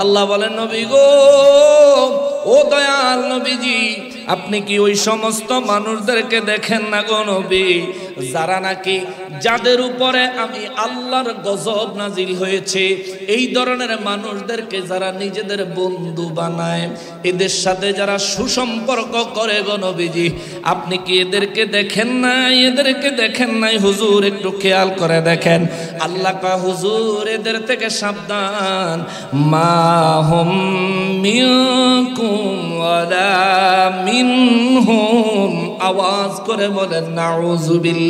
আল্লাহ বলেন নবী গো, ও দয়াল নবীজি, আপনি কি ওই সমস্ত মানুষদেরকে দেখেন না গো নবী, যারা নাকি যাদের উপরে আমি আল্লাহর গজব নাজিল হয়েছে, এই ধরনের মানুষদেরকে যারা নিজেদের বন্ধু বানায়, এদের সাথে যারা সুসম্পর্ক করে গো নবীজি, আপনি কি এদেরকে দেখেন নাই? এদেরকে দেখেন নাই হুজুর? একটু খেয়াল করে দেখেন। আল্লাহ কয় হুজুর এদের থেকে সাবধান। মা হুম মিনকুম ওয়ালা মিনহুম, আওয়াজ করে বলেন নাউযুবিল্লাহ।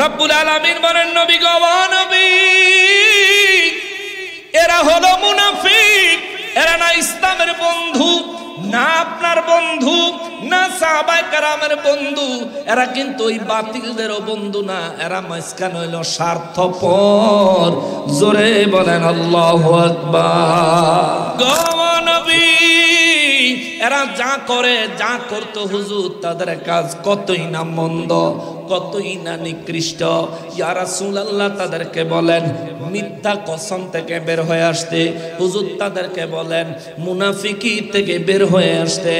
রব্বুল আলামিন বলেন নবী গো, নবী এরা হলো মুনাফিক, এরা না ইসলামের বন্ধু, না আপনার বন্ধু, না সাহাবায়ে কেরামের বন্ধু, এরা কিন্তু ওই বাতিলদেরও বন্ধু না, এরা মাঝখানে হইল স্বার্থপর। জোরে বলেন আল্লাহু আকবার। গো নবী এরা যা করে, যা করতো হুজুর, তাদের কাজ কতই না মন্দ, কতই না নিকৃষ্ট। ইয়া রাসূলুল্লাহ তাদেরকে বলেন মিথ্যা কসম থেকে বের হয়ে আসতে, হুজুর তাদেরকে বলেন মুনাফিকি থেকে বের হয়ে আসতে।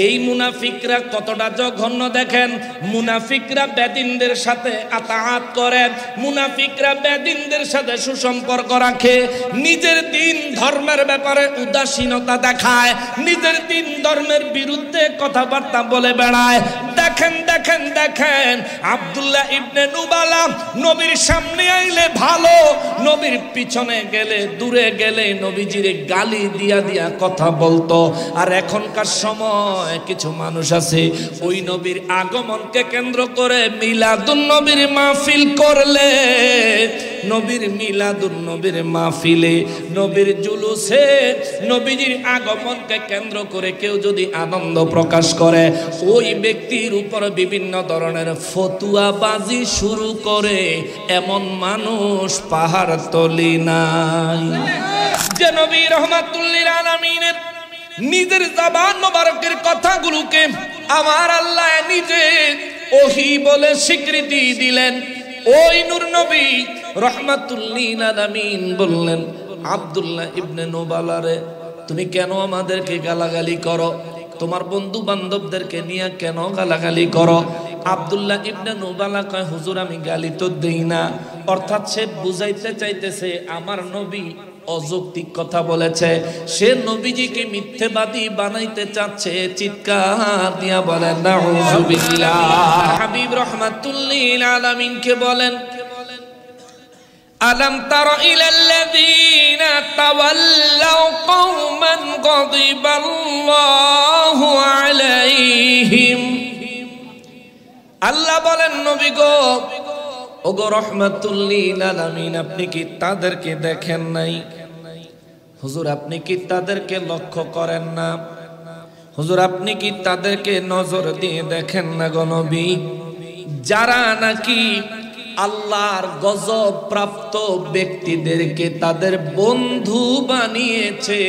এই মুনাফিকরা কতটা জঘন্য দেখেন। মুনাফিকরা বেদিনদের সাথে আতাহাত করে, মুনাফিকরা বেদিনদের সাথে সুসম্পর্ক রাখে, নিজের দিন ধর্মের ব্যাপারে উদাসীনতা দেখায়, নিজের দিন ধর্মের বিরুদ্ধে কথাবার্তা বলে বেড়ায়। দেখেন দেখেন দেখেন আব্দুল্লাহ ইবনে নুবালা নবীর সামনে আইলে ভালো, নবীর পিছনে গেলে, দূরে গেলে নবীজির গালি দিয়া দিয়া কথা বলতো। আর এখনকার সময় কিছু মানুষ আছে ওই নবীর আগমনকে কেন্দ্র করে মিলাদুন নবীর মাহফিল করলে, নবীর মিলাদুন নবীর মাহফিলে, নবীর জুলুসে নবীজির আগমনকে কেন্দ্র করে কেউ যদি আনন্দ প্রকাশ করে, ওই ব্যক্তির উপর বিভিন্ন ধরনের ফতুয়াবাজি শুরু করে, এমন মানুষ পাহাড় তলি নাই। যে নবী রাহমাতুল লিল আলামিনের নিজের জবান মোবারকের কথাগুলোকে আমার আল্লাহ নিজে ওহী বলে স্বীকৃতি দিলেন, ওই নূর নবী রাহমাতুল লিল আলামিন বললেন আব্দুল্লাহ ইবনে নুবালারে, তুমি কেন আমাদেরকে গালাগালি করো? তোমার বন্ধু বান্ধবদেরকে নিয়ে কেন গালাগালি করো? আব্দুল্লাহ ইবনে নুবালা কয় হুজুর আমি গালি তো দেই না। অর্থাৎ সে বুঝাইতে চাইতেছে আমার নবী অযৌক্তিক কথা বলেছে, সে নবীজিকে মিথ্যাবাদী বানাইতে চাচ্ছে। চিৎকার দিয়া বলেন নাউযুবিল্লাহ। হাবিব রাহমাতুল লিল আলামিন কে বলেন আলাম তারা ইলাল্লাযীনা তাওয়াল্লাউ কওমান গাযিবাল্লাহু আলাইহিম। আল্লাহ বলেন নবী গো, ওগো রাহমাতুল লিল আলামিন, আপনি কি তাদেরকে দেখেন নাই? হুজুর আপনি কি তাদেরকে লক্ষ্য করেন না? হুজুর আপনি কি তাদেরকে নজর দিয়ে দেখেন না গো নবী, যারা নাকি আল্লাহর গজব প্রাপ্ত ব্যক্তিদেরকে তাদের বন্ধু বানিয়েছে,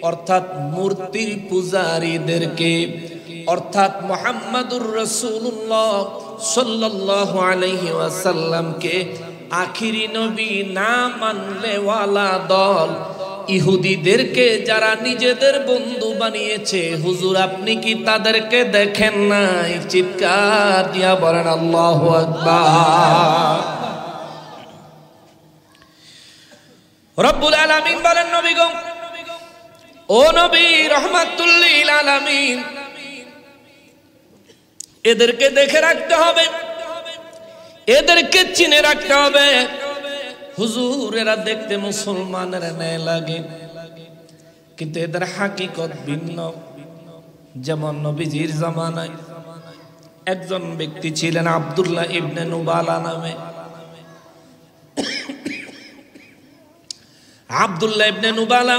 অর্থাৎ মূর্তির পূজারীদেরকে, অর্থাৎ মুহাম্মাদুর রাসূলুল্লাহ সাল্লাল্লাহু আলাইহি ওয়াসাল্লামকে আখিরি নবী না মানলে ওয়ালা দল ইহুদিদেরকে যারা নিজেদের বন্ধু বানিয়েছে, হুজুর আপনি কি তাদেরকে দেখেন নাই? চিৎকার দিয়া বলেন আল্লাহু আকবার। রব্বুল আলামিন বলেন নবী গো, ও নবী রাহমাতুল লিল আলামিন, এদেরকে দেখে রাখতে হবে, এদেরকে চিনে রাখতে হবে। হুজুর এরা দেখতে মুসলমানের ন্যায় লাগে, কিন্তু এদের হাকিকত ভিন্ন। যেমন নবীজির জামানায় একজন ব্যক্তি ছিলেন আব্দুল্লাহ ইবনে নুবালা নামে। আব্দুল্লাহ ইবনে নুবালা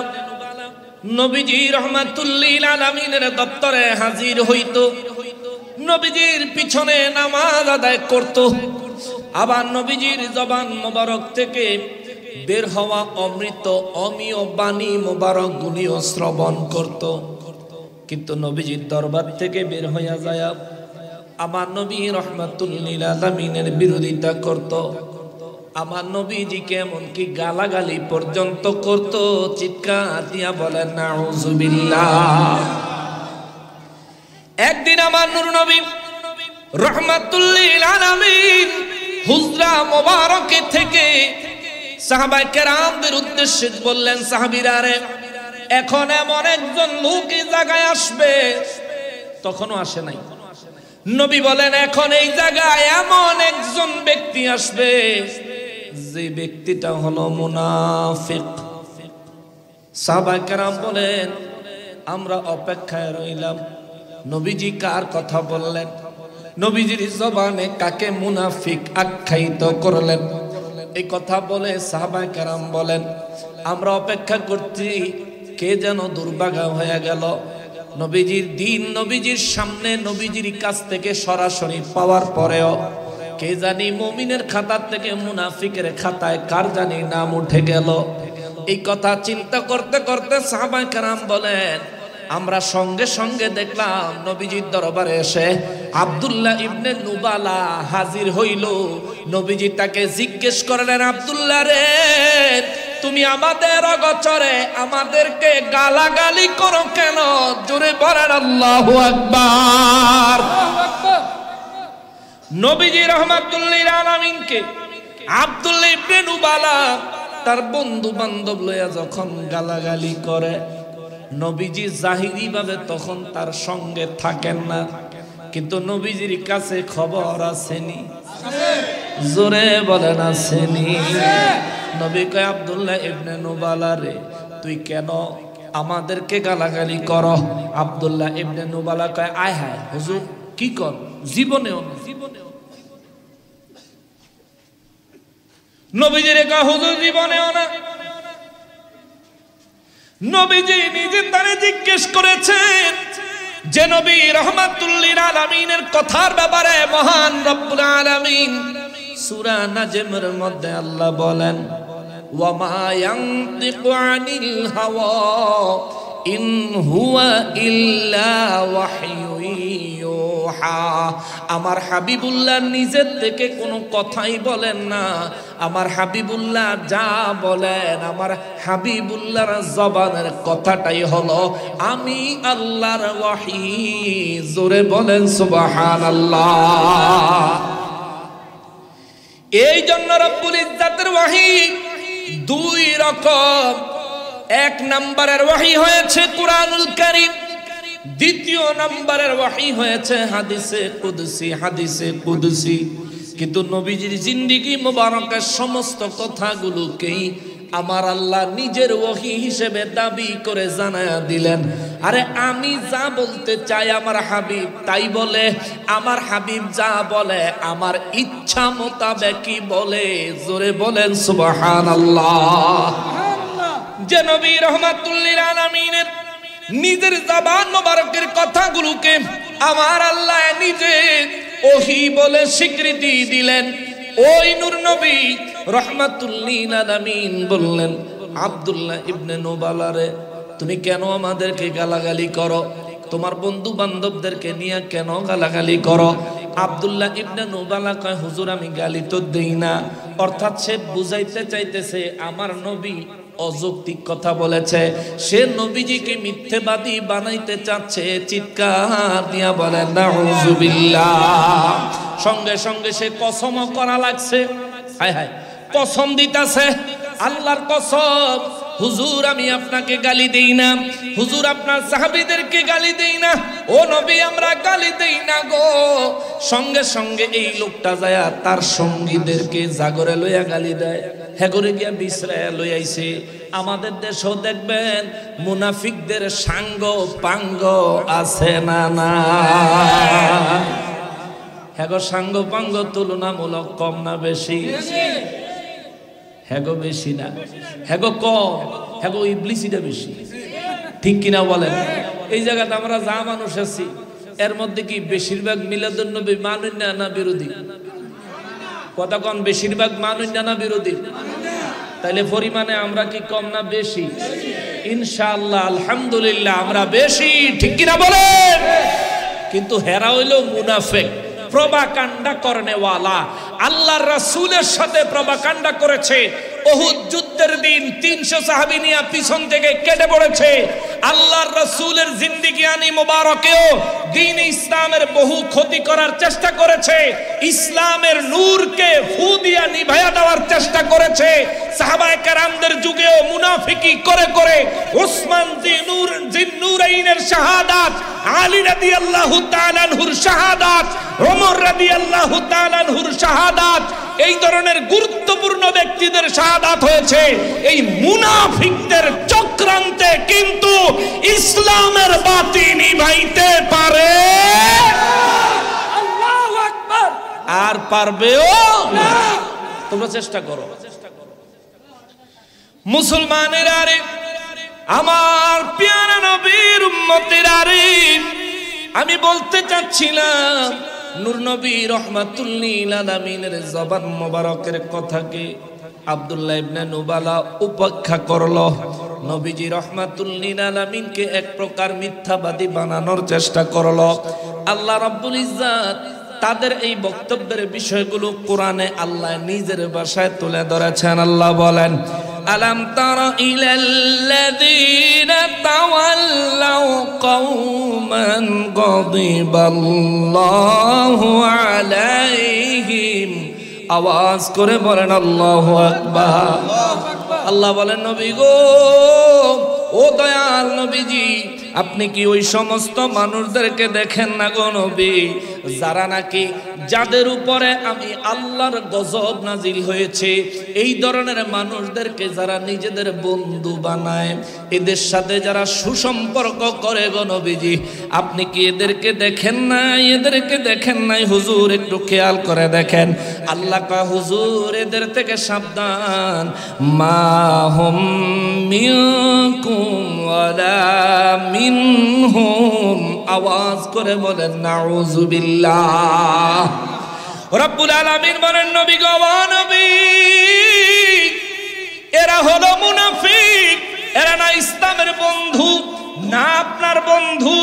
নবীজি রাহমাতুল লিল আলামিনের দপ্তরে হাজির হইতো, নবীজির পিছনে নামাজ আদায় করত, আবার নবীজির জবান মোবারক থেকে বের হওয়া অমৃত অমীয় বাণী মোবারক গুলিও শ্রবণ করত। কিন্তু নবীজির দরবার থেকে বের হইয়া যায় আমার নবী রাহমাতুল লিল আলামিনের বিরোধিতা করত। আমার নবীজিকে এমনকি গালাগালি পর্যন্ত করত। চিৎকার দিয়া বলেন নাউজুবিল্লাহ। একদিন আমার নূর নবী রাহমাতুল লিল আলামিন হুজরা মোবারকে থেকে সাহাবায়ে কেরামদের উদ্দেশ্যে বললেন, সাহাবীরা রে, এখন এমন একজন লোক এই জায়গায় আসবে, তখনও আসে নাই। নবী বলেন, এখন এই জায়গায় এমন একজন ব্যক্তি আসবে যে ব্যক্তিটা হলো মুনাফিক। সাহাবায়ে কেরাম বলেন, আমরা অপেক্ষায় রইলাম। নবীজি কার কথা বললেন? নবীজির জবানে কাকে মুনাফিক আখ্যায়িত করলেন? এই কথা বলে সাহাবায়ে কেরাম বলেন, আমরা অপেক্ষা করছি, কে যেন দুর্ভাগা হয়ে গেল। নবীজির দিন নবীজির সামনে নবীজির কাছ থেকে সরাসরি পাওয়ার পরেও কে জানি মুমিনের খাতা থেকে মুনাফিকের খাতায় কার জানি নাম উঠে গেল। এই কথা চিন্তা করতে করতে সাহাবায়ে কেরাম বলেন, আমরা সঙ্গে সঙ্গে দেখলাম নবীজির দরবারে এসে আব্দুল্লাহ ইবনে নুবালা হাজির হইল। নবীজি তাকে জিজ্ঞেস করলেন, আব্দুল্লাহ রে, তুমি আমাদের অগোচরে আমাদেরকে গালাগালি করো কেন? জোরে বলেন আল্লাহু আকবার। নবীজি রাহমাতুল লিল আলামিনকে আব্দুল্লাহ ইবনে নুবালা তার বন্ধু বান্ধব লইয়া যখন গালাগালি করে, নবীজি জাহিরি ভাবে তখন তার সঙ্গে থাকেন না, কিন্তু নবীজির কাছে খবর আসেনি। জোরে বলেন আসেনি। নবী কয়, আব্দুল্লাহ ইবনে নুবালা রে, তুই কেন আমাদেরকে গালাগালি করো? আব্দুল্লাহ ইবনে নুবালা কয়, আয় হায় হুজুর, কি কর, জীবনেও না। নবীজির কয়, হুজুর জীবনেও না। নবীজি নিজে তারে জিজ্ঞেস করেছেন যে নবী রাহমাতুল লিল আলামিনের কথার ব্যাপারে মহান রব্বুল আলামিন সূরা নাজমের মধ্যে আল্লাহ বলেন, ওয়া মা ইয়ানতিকু আনিল হাওয়া ইন হুয়া ইল্লা ওয়াহয়ুন ইউহা। আমার হাবিবুল্লাহ নিজের থেকে কোনো কথাই বলেন না। আমার হাবিবুল্লাহ যা বলেন, আমার হাবিবুল্লাহর জবানের কথাটাই হলো আমি আল্লাহর ওয়াহী। জোরে বলেন সুবহানাল্লাহ। এই জন্য রব্বুল ইজ্জাতের ওয়াহী দুই রকম। এক নম্বরের ওয়াহী হয়েছে কুরআনুল কারীম, দ্বিতীয় নম্বরের ওয়াহী হয়েছে হাদিসে কুদসি। হাদিসে কুদসি কিন্তু নবীজির জিন্দেগি মোবারকের সমস্ত কথাগুলোকেই আমার আল্লাহ নিজের ওয়াহী হিসেবে দাবি করে জানায়া দিলেন। আরে আমি যা বলতে চাই আমার হাবিব তাই বলে, আমার হাবিব যা বলে আমার ইচ্ছা মোতাবেকই বলে। জোরে বলেন সুবহানাল্লাহ। যে নবী রাহমাতুল লিল আলামিনের নিজের জবান মোবারকের কথাগুলোকে আমার আল্লাহ নিজে ওহী বলে স্বীকৃতি দিলেন, ওই নূর নবী রাহমাতুল লিল আলামিন বললেন, আব্দুল্লাহ ইবনে নুবালা রে, তুমি কেন আমাদেরকে গালাগালি করো? তোমার বন্ধু বান্ধবদেরকে নিয়ে কেন গালাগালি করো? আব্দুল্লাহ ইবনে নুবালা কয়, হুজুর আমি গালি তো দেই না। অর্থাৎ সে বুঝাইতে চাইতেছে আমার নবী অযৌক্তিক কথা বলেছে, সে নবীজিকে মিথ্যাবাদী বানাইতে চাচ্ছে। চিৎকার দিয়া বলেন নাউজুবিল্লাহ। সঙ্গে সঙ্গে সে কসম করা লাগছে, হায় হায়, কসম দিতেছে, আল্লাহর কসম, হুজুর আমি আপনাকে গালি দেই না, হুজুর আপনার সাহাবীদেরকে গালি দেই না, ও নবী আমরা গালি দেই না গো। সঙ্গে সঙ্গে এই লোকটা যায় তার সঙ্গীদেরকে জাগরে লইয়া গালি দেয়, হেগরে গিয়া বিশ্রায় লই আইছে। আমাদের দেশেও দেখবেন মুনাফিকদের সাঙ্গ পাঙ্গ আছে না না? হেগো সাঙ্গ পাঙ্গ তুলনামূলক কম না বেশি? হেগো বেশি না, হেগো কম, হেগো ইবলিসিটা বেশি। ঠিক কিনা বলেন? এই জায়গাতে আমরা যা মানুষ আছি এর মধ্যে কি বেশিরভাগ মিলাদুন নবী মানুন না বিরোধী? কথা কন, বেশিরভাগ মানুন না বিরোধী? তাইলে পরিমাণে আমরা কি কম না বেশি? ইনশাআল্লাহ আলহামদুলিল্লাহ আমরা বেশি। ঠিক কিনা বলেন? কিন্তু হেরা হইল মুনাফিক, প্রভাকাণ্ডা করনেওয়ালা। আল্লাহর রাসূলের সাথে প্রপাগান্ডা করেছে। উহুদ যুদ্ধের দিন 300 সাহাবী নিয়ে পিছন থেকে কেটে পড়েছে। আল্লাহর রাসূলের জিন্দেগিয়ানি মোবারকেও দ্বীন ইসলামের বহু ক্ষতি করার চেষ্টা করেছে। ইসলামের নূরকে ফু দিয়া নিভায়া দেওয়ার চেষ্টা করেছে। সাহাবায়ে কেরামদের যুগেও মুনাফিকি করে করে উসমান জিন্নুরাইনের শাহাদাত, আলী রাদিয়াল্লাহু তাআলা আনহুর শাহাদাত, ওমর রাদিয়াল্লাহু তাআলা আনহুর শাহাদাত, এই ধরনের গুরুত্বপূর্ণ ব্যক্তিদের শাহাদাত হয়েছে। এই মুনাফিকদের চক্রান্তে কিন্তু ইসলামের বাতি নিভাইতে পারে আল্লাহু আকবার, আর পারবেও না। তোমরা চেষ্টা করো। মুসলমানেরা রে, আমার প্যারা নবীর উম্মতেরা রে, আমি বলতে চাচ্ছিলাম নূর নবী রাহমাতুল লিল আলামিনের জবান মোবারকের কথাকে আব্দুল্লাহ ইবনে নুবালা উপেক্ষা করলো। নবীজি রাহমাতুল লিল আলামিনকে এক প্রকার মিথ্যাবাদী বানানোর চেষ্টা করলো। আল্লাহ রাব্বুল ইজ্জত তাদের এই বক্তব্যের বিষয়গুলো কোরআনে আল্লাহ নিজের ভাষায় তুলে ধরেছেন। আল্লাহ বলেন, আলাম তারা ইলাল্লাযীনা তাওয়াল্লাউ কওমান গাদিবাল্লাহু আলাইহিম। আওয়াজ করে বলেন আল্লাহু আকবার। আল্লাহ বলেন, নবী গো, ও দয়াল নবীজি, আপনি কি ওই সমস্ত মানুষদেরকে দেখেন না গো নবী, যারা নাকি যাদের উপরে আমি আল্লাহর গজব নাজিল হয়েছে, এই ধরনের মানুষদেরকে যারা নিজেদের বন্ধু বানায়, এদের সাথে যারা সুসম্পর্ক করে গো নবীজি, আপনি কি এদেরকে দেখেন নাই? এদেরকে দেখেন নাই হুজুর, একটু খেয়াল করে দেখেন। আল্লাহ কয়, হুজুর এদের থেকে সাবধান। মা হুম মিনকুম ওয়ালা মিনহুম। আওয়াজ করে বলেন নাউযুবিল্লাহ। রব্বুল আলামিন বলেন, নবী গো, নবী, এরা হলো মুনাফিক। এরা না ইসলামের বন্ধু, না আপনার বন্ধু,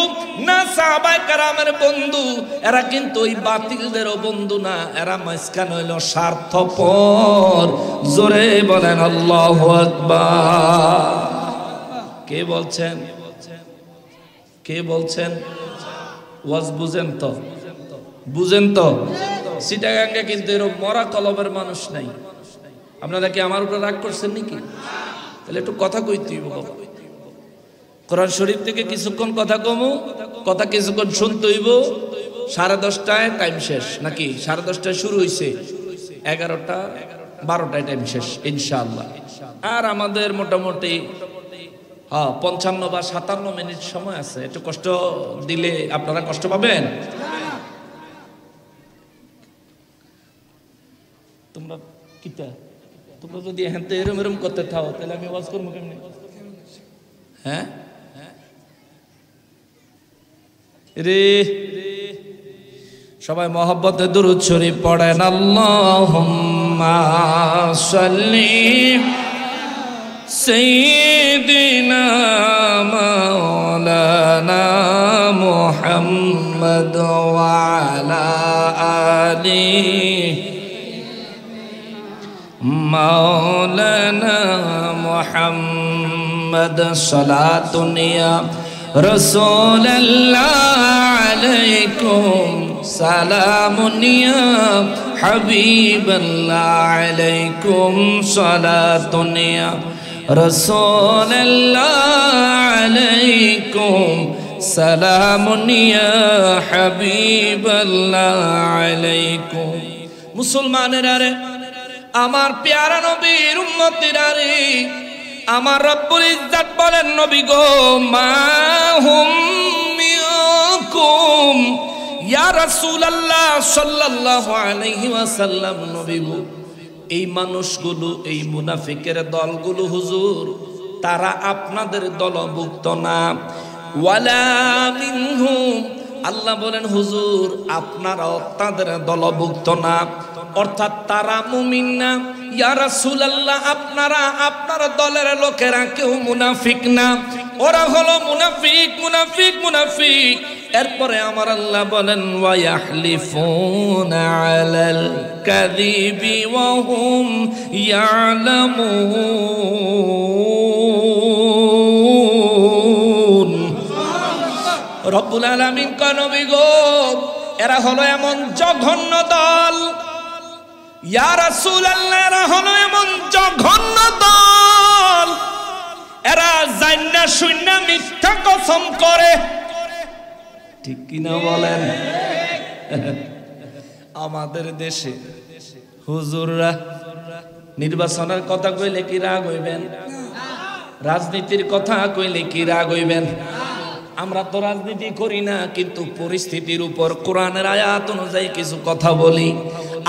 না সাহাবায়ে কেরামের বন্ধু। এরা কিন্তু ওই বাতিলদেরও বন্ধু না। এরা মাঝখানে হইল স্বার্থপর। জোরে বলেন আল্লাহু আকবার। কে বলছেন? কে বলছেন? ওয়াজ বুঝেন তো? বুঝেন তো? চিটাগাঙ্গে কিন্তু এরকম মরা কলমের মানুষ নাই। আপনারা কি আমার উপরে রাগ করছেন নাকি? তাহলে একটু কথা কইতে হইব বাবা। কোরআন শরীফ থেকে কিছুক্ষণ কথা কমু, কথা কিছুক্ষণ শুনতে হইব। 10:30টায় টাইম শেষ নাকি? 10:30টায় শুরু হইছে, 11টা 12টায় টাইম শেষ ইনশাআল্লাহ। আর আমাদের মোটামুটি 55 বা 57 মিনিট সময় আছে। একটু কষ্ট দিলে আপনারা কষ্ট পাবেন। তোমরা কিটা, তোমরা যদি এখানে এরম এরম করতে থাও তাহলে আমি ওয়াজ করবো কেমনি? হ্যাঁ রে, সবাই মহব্বতে দুরূদ শরীফ পড়েন। আল্লাহুম্মা সাল্লি সাইয়্যিদিনা মাওলানা মুহাম্মদ ওয়া আলা আলিহি মাওলানা মুহাম্মদ। সালাতুন ইয়া রাসূলুল্লাহ আলাইকুম, সালামুন ইয়া হাবিবাল্লাহ আলাইকুম, সালাতুন ইয়া রাসূলুল্লাহ আলাইকুম, সালামুন ইয়া হাবিবাল্লাহ আলাইকুম। মুসলমানেরা রে, আমার প্যারা নবীর উম্মতিরা রে, আমার রব্বুল ইজ্জত বলেন, নবী গো, মা হুম মিনকুম। ইয়া রাসূলুল্লাহ সাল্লাল্লাহু আলাইহি ওয়াসাল্লাম, নবী গো, এই মানুষগুলো, এই মুনাফিকের দলগুলো হুজুর, তারা আপনাদের দলভুক্ত না। ওয়ালা মিনহুম, আল্লাহ বলেন হুজুর আপনারাও তাদের দলভুক্ত না, অর্থাৎ তারা মুমিন না। ইয়া রাসূলুল্লাহ, আপনারা আপনার দলের লোকেরা কেউ মুনাফিক না। ওরা হলো মুনাফিক মুনাফিক মুনাফিক। এরপরে আমার আল্লাহ বলেন ওয়া ইয়াহলিফুনা আলাল কাযিবি ওয়া হুম ইয়ালামুন। রব্বুল আলামিন কয় নবী গো এরা হলো এমন জঘন্য দল, ইয়া রাসূলুল্লাহ এরা হলো এমন জঘন্য দল, এরা জান্না শুননা মিথ্যা কসম করে। ঠিক কিনা বলেন? আমাদের দেশে হুজুররা নির্বাচনের কথা কইলে কি রাগ হইবেন? রাজনীতির কথা কইলে কি রাগ হইবেন? আমরা তো রাজনীতি করি না, কিন্তু পরিস্থিতির উপর কোরআনের আয়াত অনুযায়ী কিছু কথা বলি।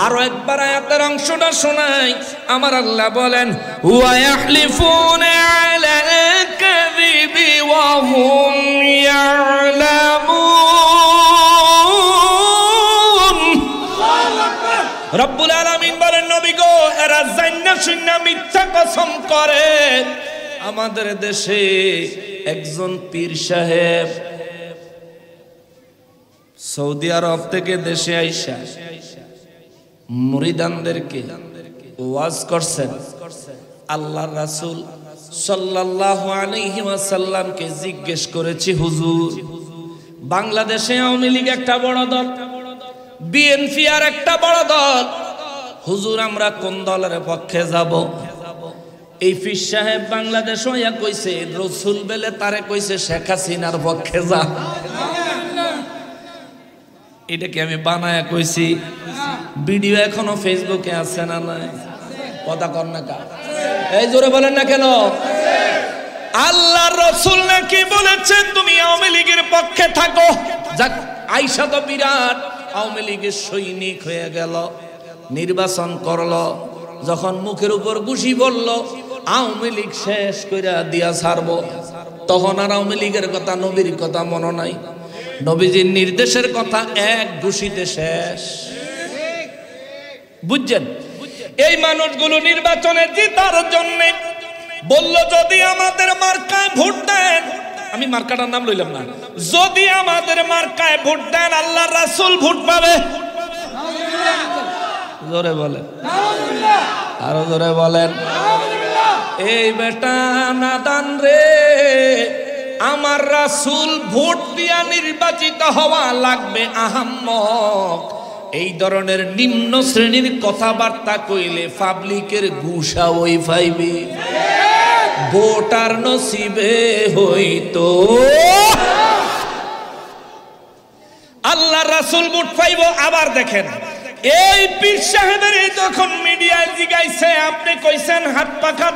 আরো একবার আয়াতের অংশটা শোনাই। আমার আল্লাহ বলেন ওয়া ইয়াহলিফুনা আলাল কাযিবি ওয়া হুম ইয়ালামুন। রব্বুল আলামিন বলেন নবী গো এরা জান্না শুননা মিথ্যা কসম করে। আমাদের দেশে একজন পীর সাহেব সৌদি আরব থেকে দেশে আইসা মুরিদানদেরকে ওয়াজ করছেন। আল্লাহর রাসূল সাল্লাল্লাহু আলাইহি ওয়াসাল্লামকে জিজ্ঞেস করেছি হুজুর বাংলাদেশে আওয়ামী লীগ একটা বড় দল, বিএনপি আর একটা বড় দল, হুজুর আমরা কোন দলের পক্ষে যাব? এই পীর সাহেব বাংলাদেশ হইয়া কইছে রাসূল বেলে তারে কইছে শেখ হাসিনার পক্ষে যা। এটা কি আমি বানায়া কইছি? ভিডিও এখনো ফেসবুকে আছে না নাই? কথা কর না কা? এই জোরে বলেন না কেন? আল্লাহর রাসূল নাকি বলেছেন তুমি আওয়ামী লীগের পক্ষে থাকো। যাক আয়েশা তো বিরাট আওয়ামী লীগের সৈনিক হয়ে গেল, নির্বাচন করলো, যখন মুখের উপর ঘুষি বলল আওয়ামী লীগ শেষ কইরা দিয়া ছাড়বো, তখন আর আওয়ামী লীগের কথা নবীর কথা মনে নাই। নবীজির নির্দেশের কথা এক ঘুষিতে শেষ। বুঝছেন? এই মানুষগুলো নির্বাচনে জেতার জন্য বলল যদি আমাদের মার্কায় ভোট দেন, আমি মার্কাটার নাম লইলাম না, যদি আমাদের মার্কায় ভোট দেন আল্লাহর রাসূল ভোট পাবে। জোরে বলেন, আরো জোরে বলেন। এই বেটা নাদান রে, আমার রাসূল ভোট দিয়া নির্বাচিত হওয়া লাগবে আহাম্মক। এই ধরনের নিম্ন শ্রেণীর কথাবার্তা কইলে পাবলিকের গুসা ওই পাইবে, ভোটার নসিবে হইতো আল্লাহ রাসূল ভোট পাইব। আবার দেখেন এই পীর সাহেবের যখন মিডিয়ায় জিগাইছে আপনি কইছেন হাত পাখান,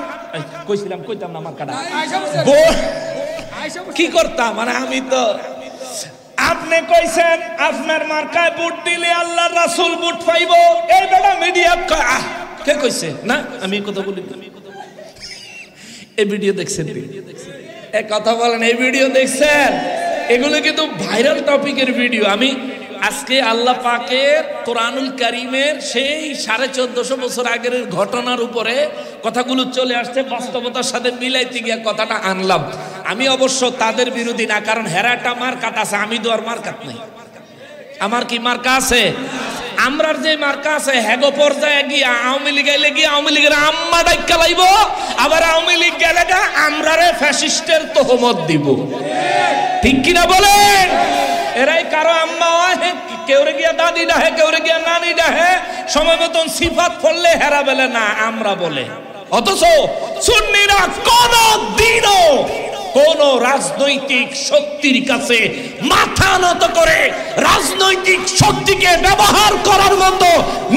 কইছিলাম কইতাম না আমার কাটা কি করতাম, মানে আমি তো আপনি কইছেন আপনার মার্কায় ভোট দিলে আল্লাহর রাসূল ভোট পাইব। এই বেটা মিডিয়া কে কইছে না আমি কথা বলি? এই ভিডিও দেখছেন? এই কথা বলেন এই ভিডিও দেখছেন? এগুলো কিন্তু ভাইরাল টপিকের ভিডিও। আমি আজকে আল্লাহ পাকের কোরআনুল কারীমের সেই 1450 বছর আগের ঘটনার উপরে কথাগুলো চলে আসছে, বাস্তবতার সাথে মিলাইতে গিয়ে কথাটা আনলাম। আমি অবশ্য তাদের বিরোধী না, কারণ হেরাটা মার্কাত আছে, আমি তো আর মার্কাত নাই। আমার কি মার্কা আছে? আমরার যে মার্কা আছে হেগো পর্যায়ে গিয়া আওয়ামী লীগ গেলে গিয়ে আওয়ামী লীগের আম্মা ডাইকা লাইব, আবার আওয়ামী লীগ গেলে গা আমরারে ফ্যাসিস্টের তোহমত দিব। ঠিক কিনা বলেন? এরাই কারো আম্মা হয়, কেউরে গিয়া দাদি ডাহে, কেউরে গিয়া নানি ডাহে, সময় মতন সিফাত পড়লে হেরা বলে না আমরা বলে। অথচ সুন্নিরা কোনদিনও কোন রাজনৈতিক শক্তির কাছে মাথা নত করে রাজনৈতিক শক্তিকে ব্যবহার করার মতো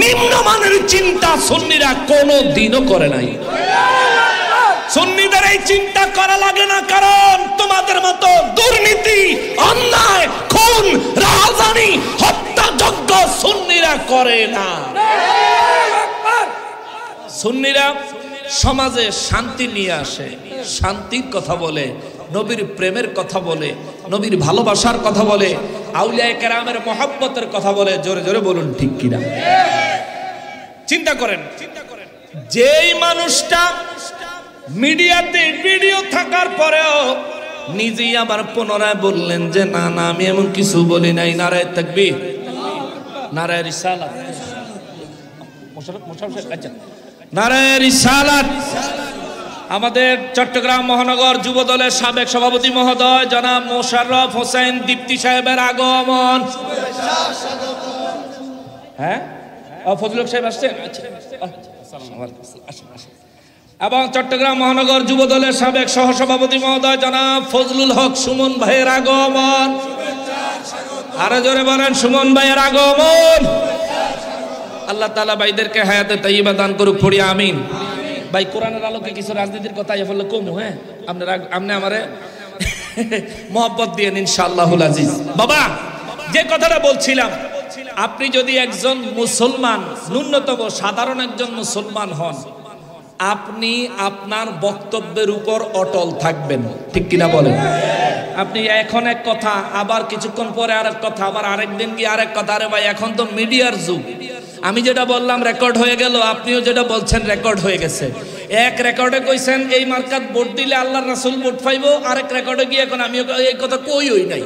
নিম্নমানের চিন্তা সুন্নিরা কোনদিনও করে নাই। সুন্নিদের এই চিন্তা করা লাগে না, কারণ তোমাদের মতো দুর্নীতি, অন্যায়, খুন, রাহাজানি, হত্যাযজ্ঞ সুন্নিরা করে না। সুন্নিরা সমাজে শান্তি নিয়ে আসে, শান্তির কথা বলে, নবীর প্রেমের কথা বলে, নবীর ভালোবাসার কথা বলে, আউলিয়া কেরামের মহব্বতের কথা বলে। জোরে জোরে বলুন ঠিক কিনা? চিন্তা করেন, যেই মানুষটা মিডিয়াতে ভিডিও থাকার পরেও নিজেই আবার পুনরায় বললেন যে না না আমি এমন কিছু বলি নাই। নারায়ে তাকবীর, নারায়ে রিসালাত, আচ্ছা নারায়ে রিসালাত। আমাদের চট্টগ্রাম মহানগর যুব দলের সাবেক সভাপতি মহোদয় জনাব মোশাররফ হোসেন দীপ্তি সাহেবের আগমন। হ্যাঁ ফজলুল সাহেব আসছেন, এবং চট্টগ্রাম মহানগর যুব দলের সাবেক সহসভাপতি মহোদয় জনাব ফজলুল হক সুমন ভাইয়ের আগমন। আরো জোরে বলেন সুমন ভাইয়ের আগমন। আল্লাহ তাআলা ভাইদেরকে হায়াতে তাইয়্যিবা দান করুক, পড়ি আমিন। ভাই কোরআনের আলোকে কিছু রাজনীতির কথা বললে কমু, হ্যাঁ আপনি আমারে মহব্বত দিয়ে ইনশাআল্লাহুল আজিজ। বাবা যে কথাটা বলছিলাম, আপনি যদি একজন মুসলমান, ন্যূনতম সাধারণ একজন মুসলমান হন, আপনি আপনার বক্তব্যের উপর অটল থাকবেন, ঠিক কিনা বলেন? আপনি এখন এক কথা, আবার কিছুক্ষণ পরে আরেক কথা, আবার আরেকদিন গিয়ে আরেক কথা। আরে ভাই এখন তো মিডিয়ার যুগ, আমি যেটা বললাম রেকর্ড হয়ে গেল, আপনিও যেটা বলছেন রেকর্ড হয়ে গেছে। এক রেকর্ডে কইছেন এই মার্কাত ভোট দিলে আল্লাহর রাসূল ভোট পাইবো, আরেক রেকর্ডে গিয়ে এখন আমি এই কথা কই নাই।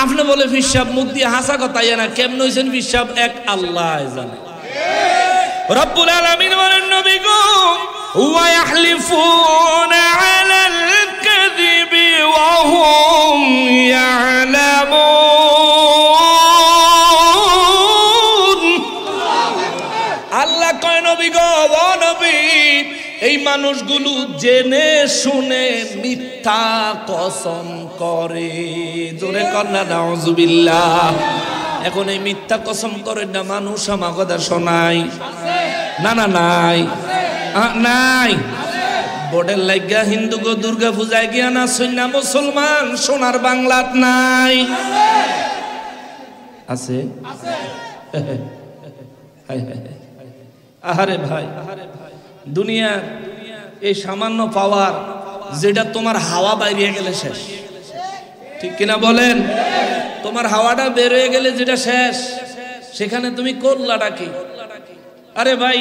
আপনি বলে ফিসাব মুখ দিয়ে হাসা কথা না, কেমন হইছেন ফিসাব এক আল্লাহ জানে। রব্বুল আলামিন বলেন নবী গো ওয়া ইয়াহলিফুনা আলাল কাযিবি ওয়া হুম ইয়ালামুন। আল্লাহ কয় নবী গো ও নবী, এই মানুষগুলো জেনে শুনে মিথ্যা কসম করে। জোরে কন্না নাউজুবিল্লাহ। এখন এই মিথ্যা কসম করেন না মানুষ আমাকে শোনায় না না নাই নাই। বোর্ডের লাগিয়া হিন্দু গো দুর্গা পূজায় গিয়া না সৈন্য মুসলমান সোনার বাংলাত নাই আছে। আহারে ভাই, দুনিয়া এই সামান্য পাওয়ার যেটা তোমার হাওয়া বাইরে গেলে শেষ, ঠিক কিনা বলেন? তোমার হাওয়াটা বের হয়ে গেলে যেটা শেষ, সেখানে তুমি করলাটা কি? আরে ভাই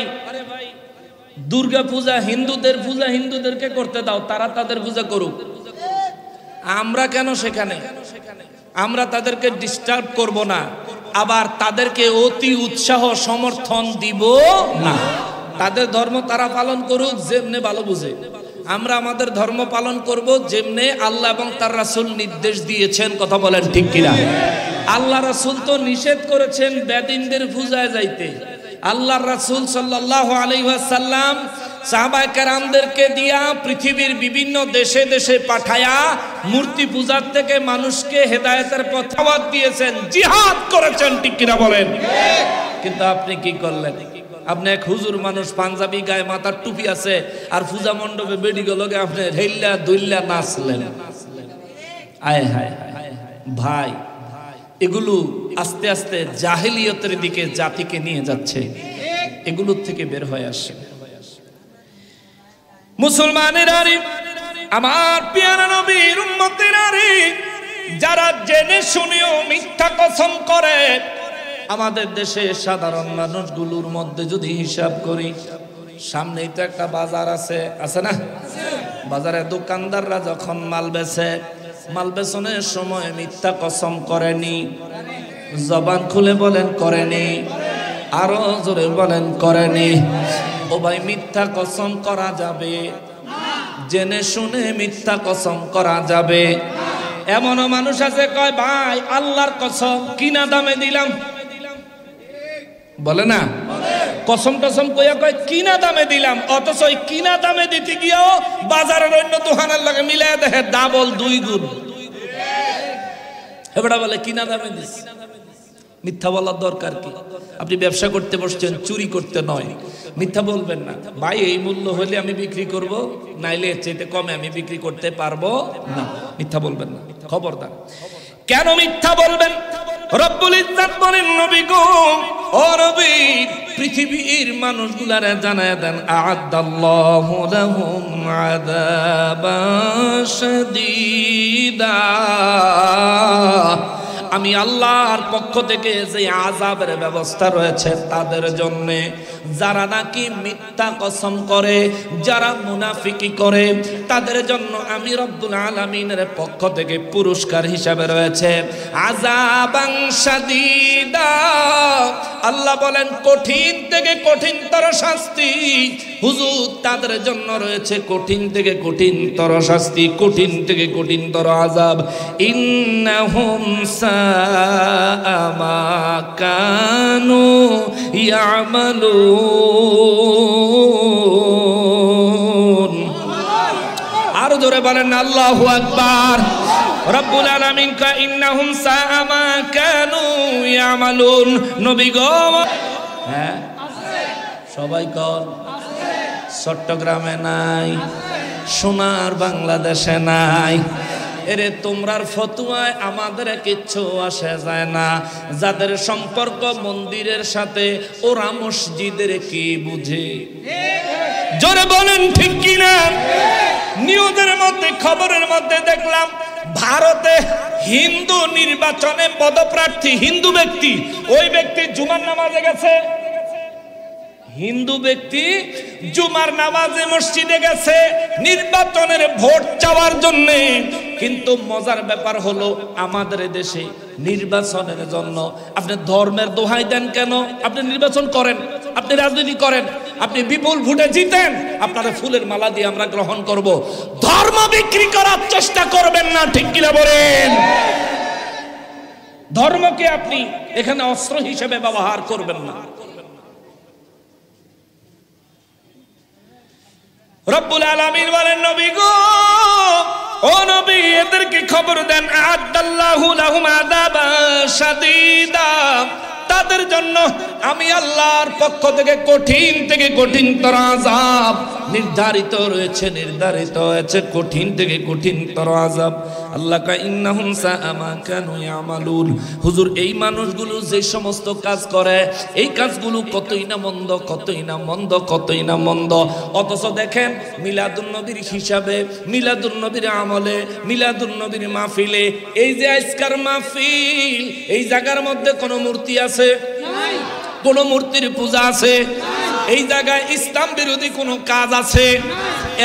দুর্গা পূজা হিন্দুদের পূজা, হিন্দুদেরকে করতে দাও, তারা তাদের পূজা করুক। আমরা কেন সেখানে? আমরা তাদেরকে ডিস্টার্ব করব না, আবার তাদেরকে অতি উৎসাহ সমর্থন দিব না। তাদের ধর্ম তারা পালন করুক যেমনে ভালো বুঝে। আমরা আমাদের ধর্ম পালন করব যেমনে আল্লাহ এবং তার রাসূল নির্দেশ দিয়েছেন। কথা বলেন ঠিক কিনা? আল্লাহ রাসূল তো নিষেধ করেছেন বেদিনদের পূজায় যাইতে। আল্লাহর রাসূল সাল্লাল্লাহু আলাইহি ওয়াসাল্লাম সাহাবায়ে কেরামদেরকে দিয়া পৃথিবীর বিভিন্ন দেশে দেশে পাঠায়া মূর্তি পূজার থেকে মানুষকে হেদায়েতের পথে দাওয়াত দিয়েছেন, জিহাদ করেছেন, ঠিক কিনা বলেন? কিন্তু আপনি কি করলেন? আপনি এক হুজুর মানুষ, পাঞ্জাবি গায়ে, মাথার টুপি আছে, আর পূজা মণ্ডপে বেডি গলকে আপনি হেল্লা দুইল্লা নাচলেন। আয় হায় ভাই, এগুলো আস্তে আস্তে জাহেলিয়তের দিকে জাতিকে নিয়ে যাচ্ছে। এগুলোর থেকে বের হয়ে আসে মুসলমানের আরে, আমার পেয়ারা নবীর উম্মতের আরে, যারা জেনে শুনেও মিথ্যা কসম করে। আমাদের দেশে সাধারণ মানুষগুলোর মধ্যে যদি হিসাব করি, সামনেই তো একটা বাজার আছে, আছে না? বাজারে দোকানদাররা যখন মাল বেচে, মাল বেচনের সময় মিথ্যা কসম করেনি? জবান খুলে বলেন করেনি? আরো জোরে বলেন করেনি? ও ভাই, মিথ্যা কসম করা যাবে? জেনে শুনে মিথ্যা কসম করা যাবে? এমনও মানুষ আছে কয় ভাই আল্লাহর কসম কিনা দামে দিলাম, বলে না? কসম টসম কইয়া কয় কিনা দামে দিলাম, অথচ ওই কিনা দামে দিতে গিয়েও বাজারের অন্য দোকানের লাগে মিলায় দেখে ডাবল 2 গুণ। এবারে বলে কিনা দামে দিস। মিথ্যা বলার দরকার কি? আপনি ব্যবসা করতে বসছেন, চুরি করতে নয়। মিথ্যা বলবেন না, ভাই এই মূল্য হলে আমি বিক্রি করব, নাইলে এর চাইতে কমে আমি বিক্রি করতে পারবো না। মিথ্যা বলবেন না, খবরদার। কেন মিথ্যা বলবেন? রব্বুল ইজ্জত বলেন নবী গো ও নবী, পৃথিবীর মানুষগুলারে জানায় দেন আ'আদাল্লাহু লাহুম আযাবান শাদীদা, আমি আল্লাহর পক্ষ থেকে যে আযাবের ব্যবস্থা রয়েছে তাদের জন্য, যারা নাকি মিথ্যা কসম করে, যারা মুনাফিকি করে, তাদের জন্য আমি রব্বুল আলামিনের পক্ষ থেকে পুরস্কার হিসাবে রয়েছে আযাবান শাদীদা। আল্লাহ বলেন কঠিন থেকে কঠিনতর শাস্তি। হুজুর, তাদের জন্য রয়েছে কঠিন থেকে কঠিনতর শাস্তি, কঠিন থেকে কঠিনতর আযাব। ইন্নাহুম সাআ মা কানু ইয়ামালুন। আর জোরে বলেন আল্লাহু আকবার। রব্বুল আলামিন কা ইন্নাহুম সাআ মা কানু ইয়ামালুন। নবী গো, হ্যাঁ সবাই কর, চট্টগ্রামে নাই, সোনার বাংলাদেশে নাই। এরে তোমরার ফতুয়ায় আমাদের কিচ্ছু আসে যায় না। যাদের সম্পর্ক মন্দিরের সাথে, ওরা মসজিদের কি বুঝে? জোরে বলেন ঠিক কিনা? নিউজের মধ্যে, খবরের মধ্যে দেখলাম ভারতে হিন্দু নির্বাচনে পদপ্রার্থী হিন্দু ব্যক্তি, ওই ব্যক্তি জুমার নামাজে গেছে, হিন্দু ব্যক্তি জুমার নামাজে মসজিদে গেছে নির্বাচনের ভোট চাওয়ার জন্য। কিন্তু মজার ব্যাপার হলো, আমাদের দেশে নির্বাচনের জন্য আপনি ধর্মের দোহাই দেন কেন? আপনি নির্বাচন করেন, আপনি রাজনীতি করেন, আপনি বিপুল ভোটে জিতেন, আপনার ফুলের মালা দিয়ে আমরা গ্রহণ করব। ধর্ম বিক্রি করার চেষ্টা করবেন না, ঠিক কিনা বলেন? ধর্মকে আপনি এখানে অস্ত্র হিসেবে ব্যবহার করবেন না। রব্বুল আলামিন বলেন নবী গো, ও নবী, এদেরকে খবর দেন আ'আদাল্লাহু লাহুম আযাবান শাদীদা। তাদের জন্য আমি আল্লাহর পক্ষ থেকে কঠিনতর আযাব নির্ধারিত রয়েছে, নির্ধারিত হয়েছে কঠিন থেকে কঠিনতর আযাব। আল্লাহ কা ইন্নাহুম সাআ মা কানু ইয়ামালুন। হুজুর, এই মানুষগুলো যে সমস্ত কাজ করে, এই কাজগুলো কতই না মন্দ, কতই না মন্দ, কতই না মন্দ। অথচ দেখেন মিলাদুন নবীর হিসাবে, মিলাদুন নবীর আমলে, মিলাদুন নবীর মাহফিলে, এই যে আজকার মাহফিল, এই জায়গার মধ্যে কোনো মূর্তি আছে? কোন মূর্তির পূজা আছে? এই জায়গায় ইসলাম বিরোধী কোন কাজ আছে?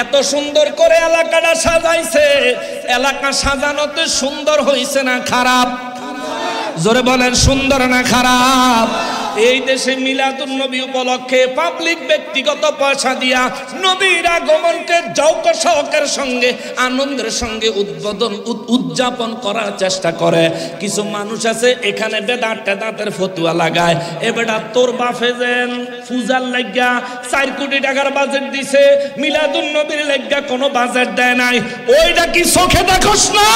এত সুন্দর করে এলাকাটা সাজাইছে, এলাকা সাজানোতে সুন্দর হইছে না খারাপ? জোরে বলেন সুন্দর না খারাপ? এই দেশে মিলাদুন নবী উপলক্ষে পাবলিক ব্যক্তিগত পয়সা দিয়া নবীর আগমনকে জৌক শৌকের সঙ্গে, আনন্দের সঙ্গে উদযাপন করার চেষ্টা করে। কিছু মানুষ আছে এখানে বেদাত টেদাতের ফতুয়া লাগায়। এ বেটা, তোর বাপে যেন পূজার লাগিয়া 4 কোটি টাকার বাজেট দিছে, মিলাদুন নবীর লাগিয়া কোনো বাজেট দেয় নাই, ওইটা কি চোখে দেখোস না?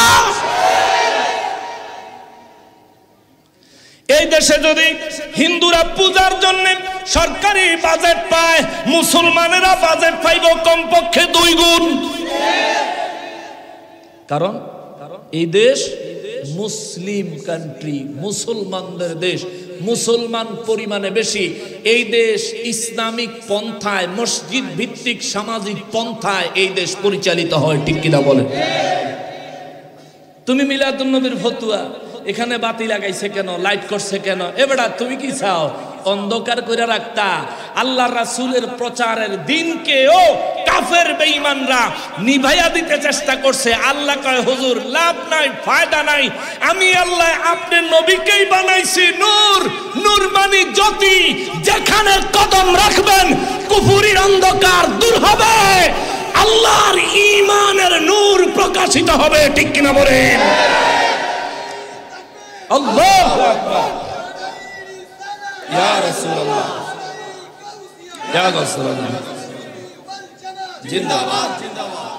এই দেশে যদি হিন্দুরা পূজার জন্য সরকারি বাজেট পায়, মুসলমানেরা বাজেট পাইব কমপক্ষে 2 গুণ। কারণ এই দেশ মুসলিম কান্ট্রি, মুসলমানদের দেশ, মুসলমান পরিমাণে বেশি। এই দেশ ইসলামিক পন্থায়, মসজিদ ভিত্তিক সামাজিক পন্থায় এই দেশ পরিচালিত হয়, ঠিক কিনা বলেন? তুমি মিলাদুন নবীর ফতুয়া, এখানে বাতি লাগাইছে কেন, লাইট করছে কেন? এবারে তুমি কি চাও? অন্ধকার করে রাখতা আল্লাহ রাসূলের প্রচারের দিনকেও কাফের বেঈমানরা নিভাইয়া দিতে চেষ্টা করছে। আল্লাহ কয়, হুজুর লাভ নাই, ফায়দা নাই, আমি আল্লাহ আপনার নবীকেই বানাইছি নূর। নূর মানে জ্যোতি, যেখানে কদম রাখবেন কুফরির অন্ধকার দূর হবে, আল্লাহর ঈমানের নূর প্রকাশিত হবে, ঠিক কিনা বলেন? আল্লাহু আকবার। ইয়া রাসূলুল্লাহ, ইয়া রাসূলুল্লাহ, জিন্দাবাদ, জিন্দাবাদ।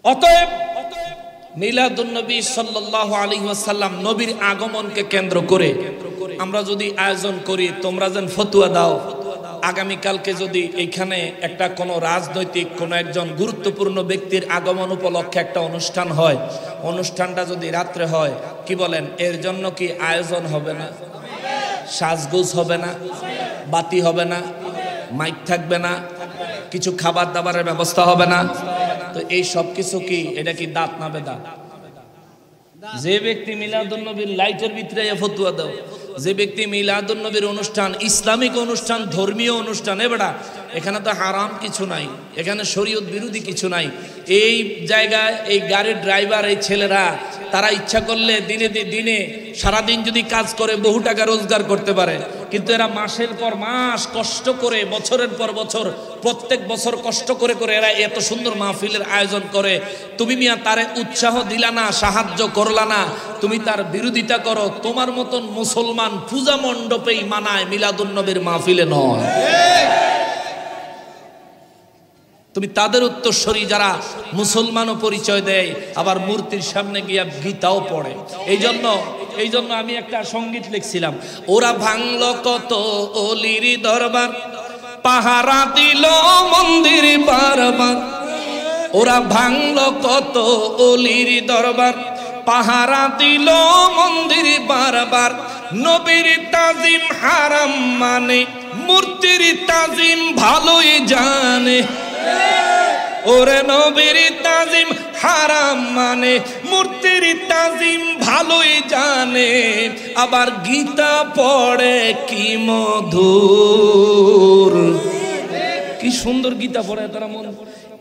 অতএব মিলাদুন নবী সাল্লাল্লাহু আলাইহি ওয়াসাল্লাম, নবীর আগমনকে কেন্দ্র করে আমরা যদি আয়োজন করি, তোমরা যেন ফতোয়া দাও, আগামীকালকে যদি এইখানে একটা কোনো রাজনৈতিক কোনো একজন গুরুত্বপূর্ণ ব্যক্তির আগমন উপলক্ষে একটা অনুষ্ঠান হয়, অনুষ্ঠানটা যদি রাত্রে হয়, কি বলেন, এর জন্য কি আয়োজন হবে না? সাজগোজ হবে না? বাতি হবে না? মাইক থাকবে না? কিছু খাবার দাবারের ব্যবস্থা হবে না? তো এই সব কিছু কি, এটা কি দাঁত না বেদাত? যে ব্যক্তি মিলাদুন নবীর লাইটের ভিতরে ফতোয়া দাও, যে ব্যক্তি মিলাদুন নবীর অনুষ্ঠান, ইসলামিক অনুষ্ঠান, ধর্মীয় অনুষ্ঠান, বেটা এখানে তো হারাম কিছু নাই, এখানে শরীয়ত বিরোধী কিছু নাই। এই জায়গায় এই গাড়ির ড্রাইভার, এই ছেলেরা তারা ইচ্ছা করলে দিনে দিনে সারাদিন যদি কাজ করে বহু টাকা রোজগার করতে পারে, কিন্তু এরা মাসের পর মাস কষ্ট করে, বছরের পর বছর, প্রত্যেক বছর কষ্ট করে করে এরা এত সুন্দর মাহফিলের আয়োজন করে। তুমি মিয়া তারে উৎসাহ দিলা না, সাহায্য করলা না, তুমি তার বিরোধিতা করো। তোমার মতন মুসলমান পূজা মণ্ডপেই মানায়, মিলাদুন নবীর মাহফিলে নয়। তুমি তাদের উত্তরসূরি যারা মুসলমানও পরিচয় দেয়, আবার মূর্তির সামনে গিয়া গীতাও পড়ে। এই জন্য আমি একটা সঙ্গীত লিখছিলাম, ওরা ভাঙলো কত অলির দরবার, পাহারা দিল মন্দির বারবার। ওরা ভাঙলো কত অলির দরবার, পাহারা দিল মন্দির বারবার। নবীর তাজিম হারাম মানে, মূর্তির তাজিম ভালোই জানে। ওরে নবীর তাজিম হারাম মানে, মূর্তির তাজিম ভালোই জানে। আবার গীতা পড়ে কি মধুর, কি সুন্দর গীতা পড়ে তারা। মন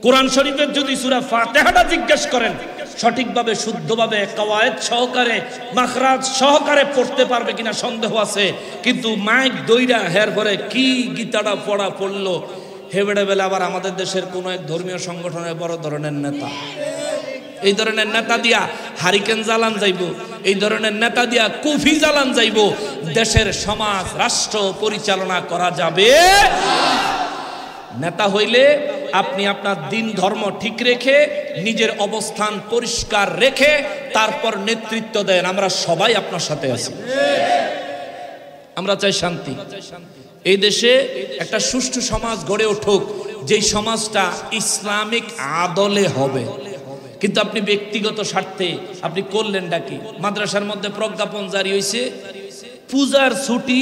কোরআন শরীফের যদি সূরা ফাতিহাটা জিজ্ঞেস করেন, সঠিকভাবে শুদ্ধভাবে কওয়ায়েদ সহকারে, মাখরাজ সহকারে পড়তে পারবে কিনা সন্দেহ আছে। কিন্তু মাইক দইরা হের পরে কি গীতাটা পড়লো। হেবেড়ে বেলা আবার আমাদের দেশের কোনো এক ধর্মীয় সংগঠনের বড় ধরনের নেতা, এই ধরনের নেতা দিয়া হারিকেন জ্বালান যাইব, এই ধরনের নেতা দিয়া কুফি জ্বালান যাইব। দেশের সমাজ রাষ্ট্র পরিচালনা করা যাবে। নেতা হইলে আপনি আপনার দিন ধর্ম ঠিক রেখে, নিজের অবস্থান পরিষ্কার রেখে তারপর নেতৃত্ব দেন। আমরা সবাই আপনার সাথে আছি, আমরা চাই শান্তি। এই দেশে একটা সুষ্ঠু সমাজ গড়ে উঠুক, যেই সমাজটা ইসলামিক আদলে হবে। কিন্তু আপনি ব্যক্তিগত স্বার্থে আপনি করলেন ডাকি। মাদ্রাসার মধ্যে প্রজ্ঞাপন জারি হয়েছে, পূজার ছুটি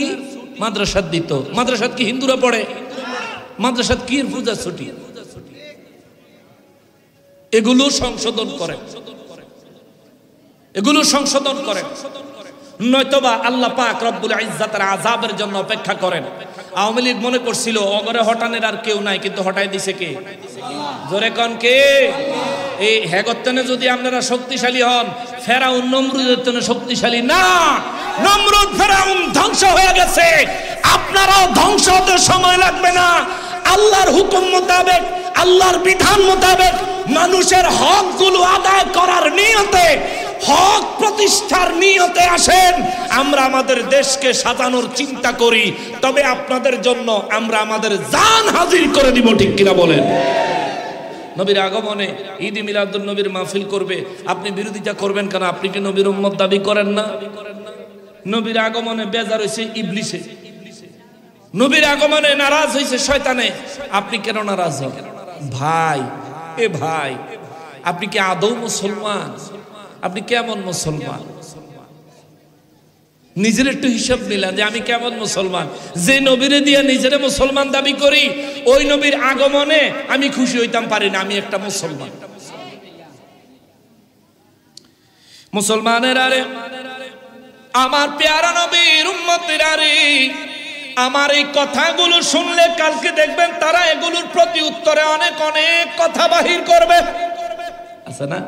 মাদ্রাসাত দিত। মাদ্রাসাত কি হিন্দুরা পড়ে? মাদ্রাসাত কি পূজার ছুটি? এগুলো সংশোধন করে, এগুলো সংশোধন করে, নয়তোবা আল্লাহ পাক রব্বুল ইজ্জাতের আযাবের জন্য অপেক্ষা করেন। আওয়ামী লীগ মনে করছিল অগরে হটানের আর কেউ নাই, কিন্তু হটাই দিছে কে? জোরে কোন কে? এই হেগত্তনে যদি আপনারা শক্তিশালী হন, ফেরাউন নমরুদের জন্য শক্তিশালী না। নমরুদ ফেরাউন ধ্বংস হয়ে গেছে, আপনারাও ধ্বংস হতে সময় লাগবে না। আল্লাহর হুকুম মোতাবেক, আল্লাহর বিধান মোতাবেক মানুষের হকগুলো আদায় করার নিয়তে, হক প্রতিষ্ঠার নিয়তে আসেন। আমরা আমাদের দেশকে সাজানোর চিন্তা করি, তবে আপনাদের জন্য আমরা আমাদের জান হাজির করে দিব। ঠিক কিনা বলেন? নবীর আগমনে ঈদ মিলাদুন নবীর মাহফিল করবে, আপনি বিরোধিতা করবেন কেন? আপনি কি নবীর উম্মত দাবি করেন না? নবীর আগমনে বেজার হয়েছে ইবলিসে, নবীর আগমনে নারাজ হয়েছে শয়তানে, আপনি কেন নারাজ হন? ভাই, এ ভাই, আপনি কি আদৌ মুসলমান? আপনি কেমন মুসলমান? নিজের একটু হিসাব নিলাম যে আমি কেমন মুসলমান। যে নবীরে দিয়ে নিজের মুসলমান দাবি করি, ওই নবীর আগমনে আমি খুশি হইতাম পারি না আমি একটা মুসলমান। মুসলমানের আরে, আমার পেয়ারা নবীর উম্মতের আরে, আমার এই কথাগুলো শুনলে কালকে দেখবেন তারা এগুলোর প্রতি উত্তরে অনেক অনেক কথা বাহির করবে, আছে না?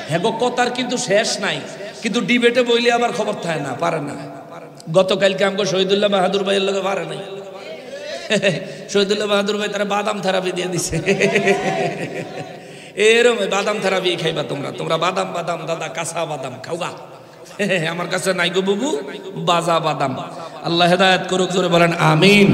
হ্যাঁ, কথার কিন্তু শেষ নাই, কিন্তু ডিবেটে বইলে আবার খবর থাকে না, পারে না। গতকালকে আমাকে শহীদুল্লাহ বাহাদুর ভাইয়ের লোকে পারে নাই। শহীদুল্লাহ বাহাদুর ভাই তারা বাদাম থেরাপি দিয়ে দিছে। এরম বাদাম থেরাপি খাইবা তোমরা, তোমরা বাদাম বাদাম দাদা কাঁচা বাদাম খাওয়া। আমার কাছে নাই গো বাবু, বাজা বাদাম। আল্লাহ হেদায়েত করুক, জোরে বলেন আমিন।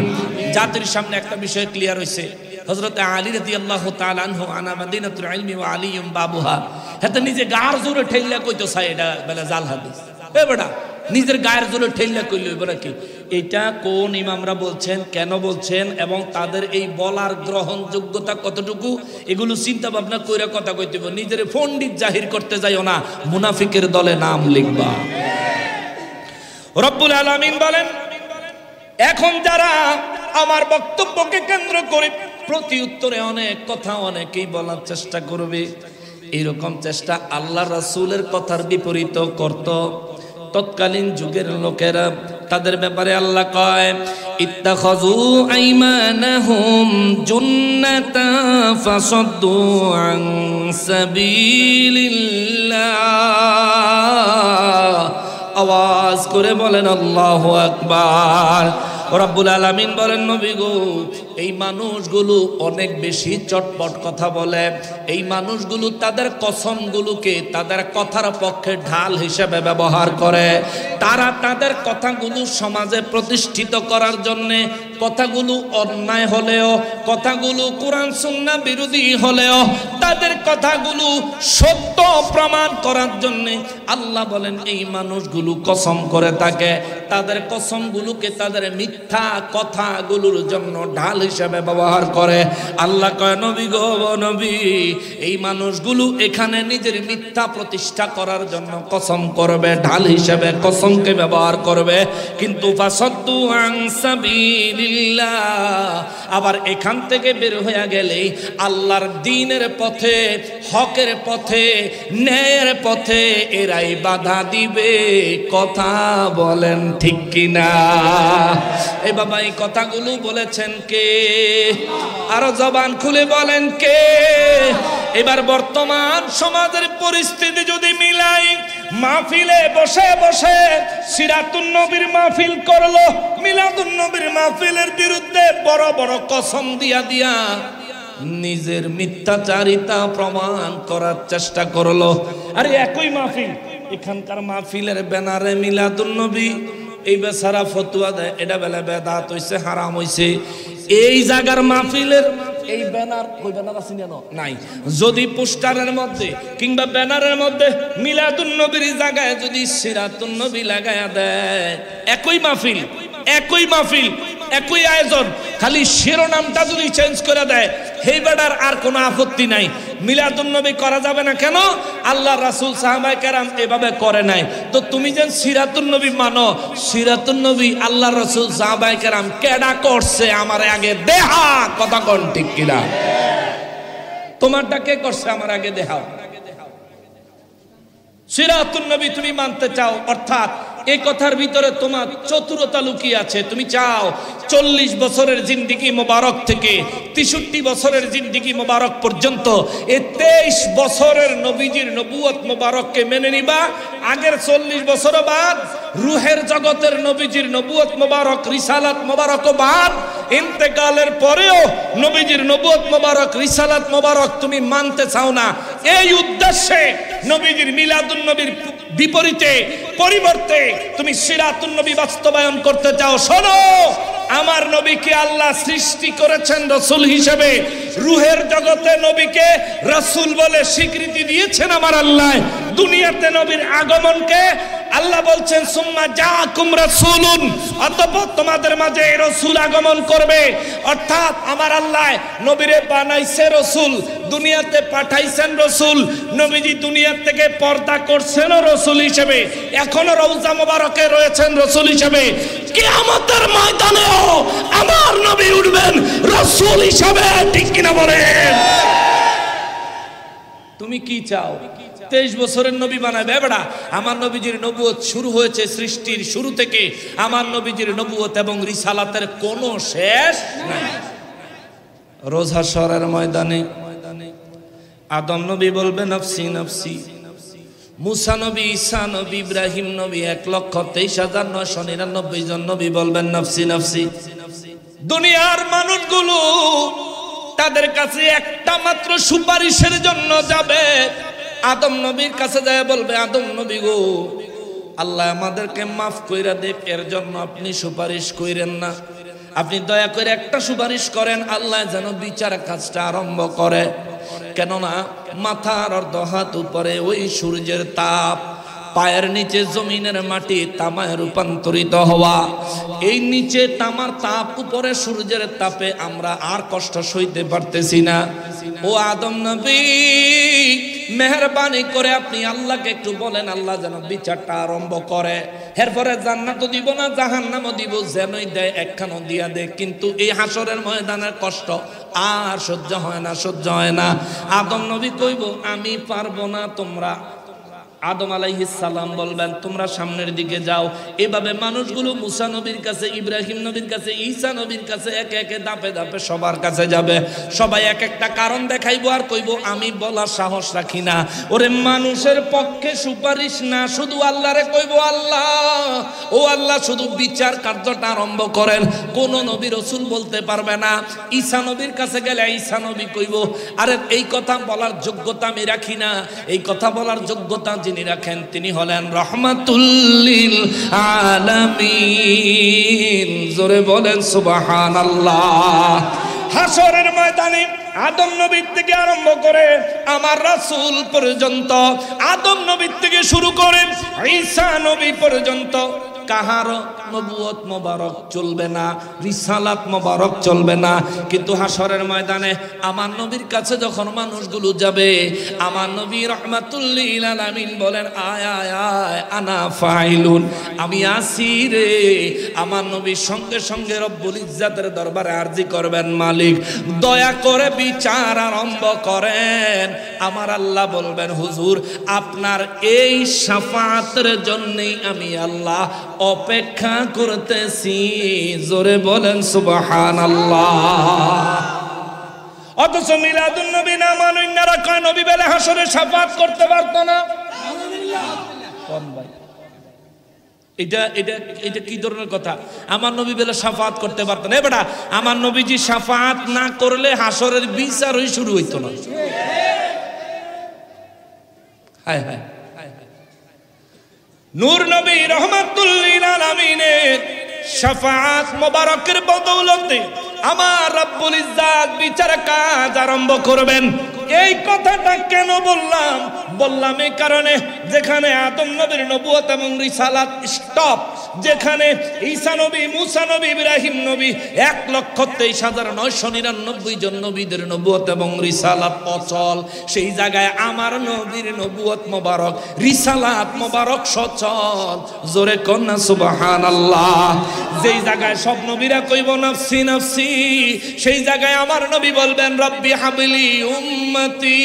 জাতির সামনে একটা বিষয় ক্লিয়ার হয়েছে, হযরত আলী রাদিয়াল্লাহু তাআলা আনহু আনা মাদিনাতুল ইলমি ওয়া আলিয়ুম বাবুহা। হেতে নিজে গার জোরে ঠেললা কইতো চাই, এটা বলে জাল হাদিস। এ বেটা, নিজের গায়ের জোরে ঠেললা কইলো এবারে কি? এটা কোন ইমামরা বলছেন, কেন বলছেন, এবং তাদের এই বলার গ্রহণযোগ্যতা কতটুকু, এগুলো চিন্তা ভাবনা কইরা কথা কইতে হবে। নিজের পণ্ডিত জাহির করতে যাইও না, মুনাফিকের দলে নাম লিখবা। রব্বুল আলামিন বলেন, এখন যারা আমার বক্তব্যকে কেন্দ্র করে প্রতি উত্তরে অনেক কথা অনেকেই বলার চেষ্টা করবে, এইরকম চেষ্টা আল্লাহ রাসূলের কথার বিপরীত করত তৎকালীন যুগের লোকেরা। তাদের ব্যাপারে আল্লাহ কয় ইত্তাখাযু আইমানাহুম জুন্নাতা ফাসাদ্দু আন সাবিলিল্লাহ। আওয়াজ করে বলেন আল্লাহু আকবার। রব্বুল আলামিন বলেন নবী গো, এই মানুষগুলো অনেক বেশি চটপট কথা বলে। এই মানুষগুলো তাদের কসমগুলোকে তাদের কথার পক্ষে ঢাল হিসেবে ব্যবহার করে। তারা তাদের কথাগুলো সমাজে প্রতিষ্ঠিত করার জন্যে, কথাগুলো অন্যায় হলেও, কথাগুলো কোরআন সুন্নাহ বিরোধী হলেও, তাদের কথাগুলো সত্য প্রমাণ করার জন্যে আল্লাহ বলেন এই মানুষগুলো কসম করে থাকে। তাদের কসমগুলোকে তাদের মিথ্যা কথাগুলোর জন্য ঢাল হিসেবে ব্যবহার করে। আল্লাহ কয় নবী গো নবী, এই মানুষগুলো এখানে নিজের মিথ্যা প্রতিষ্ঠা করার জন্য কসম করবে, ঢাল হিসেবে কসমকে ব্যবহার করবে, কিন্তু ফাসাদ্দু আন সাবিলিল্লাহ। আবার এখান থেকে বের হয়ে গেলেই আল্লাহর দ্বীনের পথে, হকের পথে, ন্যায়ের পথে এরাই বাধা দিবে। কথা বলেন ঠিক কিনা? এই বাবা এই কথাগুলো বলেছেন কে? আরো জবান খুলে বলেন কে? এবার বর্তমান সমাজের পরিস্থিতি যদি মিলাই, মাহফিলে বসে বসে সিরাতুন নবীর মাহফিল করলো, মিলাদুন নবীর মাহফিলের বিরুদ্ধে বড় বড় কসম দিয়া দিয়া নিজের মিথ্যাচারিতা প্রমাণ করার চেষ্টা করলো। আরে একই মাহফিল, এখানকার মাহফিলের ব্যানারে মিলাদুন নবী, এই বেচারা ফতুয়া দেয় এটা বেলা বেদাত হইছে, হারাম হইছে। এই জায়গার মাহফিলের এই ব্যানার, কই ব্যানার আছে জানো? নাই। যদি পোস্টারের মধ্যে কিংবা ব্যানারের মধ্যে মিলাদুন নবীর জায়গায় যদি সিরাতুন নবী লাগায়া দেয়, একই মাহফিল, একই মাহফিল, একই আয়োজন, খালি শিরোনামটা যদি চেঞ্জ করে দেয়, এই বেটার আর কোনো আপত্তি নাই। মিলাদুন নবী করা যাবে না কেন? আল্লাহ রাসূল সাহাবায়ে কেরাম এভাবে করে নাই। তো তুমি যেন সিরাতুন নবী মানো, সিরাতুন নবী আল্লাহ রাসূল সাহাবায়ে কেরাম কেডা করছে আমার আগে দেহা। কথা কোন ঠিক কিনা? তোমারটা কে করছে আমার আগে দেখাও। সিরাতুন নবী তুমি মানতে চাও, অর্থাৎ এই কথার ভিতরে তোমার চতুরতা লুকিয়ে আছে। তুমি চাও 40 বছরের জিন্দেগি মোবারক থেকে 63 বছরের জিন্দেগি মোবারক পর্যন্ত এই 23 বছরের নবীজির নবুয়ত মোবারককে মেনে নিবা। আগের 40 বছর বাদ রুহের জগতের নবীজির নবুয়ত মোবারক, রিসালাত মোবারক বাদ, ইন্তেকালের পরেও নবীজির নবুয়ত মোবারক, রিসালাত মোবারক তুমি মানতে চাও না। এই উদ্দেশ্যে নবীজির মিলাদুন নবীর বিপরীতে, পরিবর্তে তুমি সিরাতুন নবী বাস্তবায়ন করতে চাও। শোনো, আমার নবীকে আল্লাহ সৃষ্টি করেছেন রাসূল হিসেবে। রুহের জগতে নবীকে রাসূল বলে স্বীকৃতি দিয়েছেন আমার আল্লাহ। দুনিয়াতে নবীর আগমনকে আল্লাহ বলছেন সুম্মা জাআকুম রাসূলুন, অতঃপর তোমাদের মাঝে রাসূল আগমন করবে। অর্থাৎ আমার আল্লাহ নবীরে বানাইছে রাসূল, দুনিয়াতে পাঠাইছেন রাসূল। নবীজি দুনিয়া থেকে পর্দা করছেন রাসূল হিসেবে, এখনো রওজা মোবারকে রয়েছেন রাসূল হিসেবে। কিয়ামতের ময়দানেও আমার নবী উঠবেন রাসূল হিসেবে। ঠিক কিনা বলেন? তুমি কি চাও? 23 বছরের নবী বানাবে বেড়া? আমার নবীজির নবুয়ত শুরু হয়েছে সৃষ্টির শুরু থেকে। আমার নবীজির নবুয়ত এবং রিসালাতের কোনো শেষ নাই। রোজ হাশরের ময়দানে আদম নবী বলবে নফসি নফসি, মুসা নবী, ঈসা নবী, ইব্রাহিম নবী 1,23,999 জন নবী বলবেন নফসি নফসি। দুনিয়ার মানুষগুলো তাদের কাছে একটা মাত্র সুপারিশের জন্য যাবে। আদম নবীর কাছে যায় বলবে, আদম নবী গো, আল্লাহ আমাদেরকে মাফ কইরা দেখ, এর জন্য আপনি সুপারিশ কইরেন না। আপনি দয়া করে একটা সুপারিশ করেন, আল্লাহ যেন বিচার কাজটা আরম্ভ করে। কেননা মাথার অর্ধ হাত উপরে ওই সূর্যের তাপ, পায়ের নিচে জমিনের মাটি তামায় রূপান্তরিত হওয়া, এই নিচে তামার তাপ, উপরে সূর্যের তাপে আমরা আর কষ্ট সইতে পারতেছি না। ও আদম নবী, মেহেরবানি করে আপনি আল্লাহকে একটু বলেন, আল্লাহ যেন বিচারটা আরম্ভ করে। এরপরে জান্নাতও দিব না, জাহান্নামও দিব, যেনই দেয় একখানো দিয়া দে। কিন্তু এই হাসরের ময়দানের কষ্ট আর সহ্য হয় না, সহ্য হয় না। আদম নবী কইব আমি পারবো না, তোমরা আদম আলাইহিস সালাম বলবেন তোমরা সামনের দিকে যাও। এভাবে মানুষগুলো মুসা নবীর কাছে, ইব্রাহিম নবীর কাছে, ঈসা নবীর কাছে একে একে ধাপে ধাপে সবার কাছে যাবে। সবাই এক একটা কারণ দেখাইবো আর কইবো আমি বলার সাহস রাখি না। ওরে মানুষের পক্ষে সুপারিশ না, শুধু আল্লাহরে কইবো আল্লাহ, ও আল্লাহ শুধু বিচার কার্যটা আরম্ভ করেন। কোন নবী রাসূল বলতে পারবে না। ঈসা নবীর কাছে গেলে ঈসা নবী কইবো আরে এই কথা বলার যোগ্যতা আমি রাখি না। এই কথা বলার যোগ্যতা যিনি রাখেন তিনি হলেন রহমাতুল লিল আলামিন। জোরে বলেন সুবহানাল্লাহ। হাসরের ময়দানে আদম নবীর থেকে আরম্ভ করে আমার রাসূল পর্যন্ত, আদম নবীর থেকে শুরু করে ঈসা নবী পর্যন্ত কাহারো নবুয়ত মোবারক চলবে না, রিসালাত মোবারক চলবে না। কিন্তু হাসরের ময়দানে আমার নবীর কাছে যখন মানুষগুলো যাবে, আমার নবী রহমাতুল লিল আলামিন বলেন আয় আয় আয় আনা ফাইলুন, আমি আসি রে। আমার নবীর সঙ্গে সঙ্গে রব্বুল ইজ্জাতের দরবারে আরজি করবেন মালিক দয়া করে বিচার আরম্ভ করেন। আমার আল্লাহ বলবেন হুজুর আপনার এই শাফাআতের জন্যই আমি আল্লাহ অপেক্ষা করতেছি। জোরে বলেন সুবহানাল্লাহ। অথচ মিলাদুন নবী না মানুন্নারা কয় নবী বেলা হাসরে শাফাআত করতে পারতো না। কোন ভাই এটা এটা এটা কি ধরনের কথা? আমার নবী বেলা শাফাআত করতে পারতো না। বেটা আমার নবীজি শাফাআত না করলে হাসরের বিচারই শুরু হইতো না। হায় হায়, নূর নবী রহমাতুল লিল আলামিনের শাফাআত মোবারকের বদৌলতে আমার রব্বুল ইজ্জাত বিচারের কাজ আরম্ভ করবেন। এই কথাটা কেন বললাম? বললাম এই কারণে যেখানে আদম নবীর নবুয়ত এবং রিসালাত স্টপ, যেখানে ঈসা নবী, মুসা নবী, ইব্রাহিম নবী ১,২৩,৯৯৯ জন নবীদের নবুয়ত এবং রিসালাত অচল, সেই জায়গায় আমার নবীর নবুয়ত মোবারক, রিসালাত মোবারক সচল। জোরে কন্যা সুবহানাল্লাহ। যেই জায়গায় সব নবীরা কইব নাফসি নাফসি, সেই জায়গায় আমার নবী বলবেন রব্বি হাবলি উম্মতি।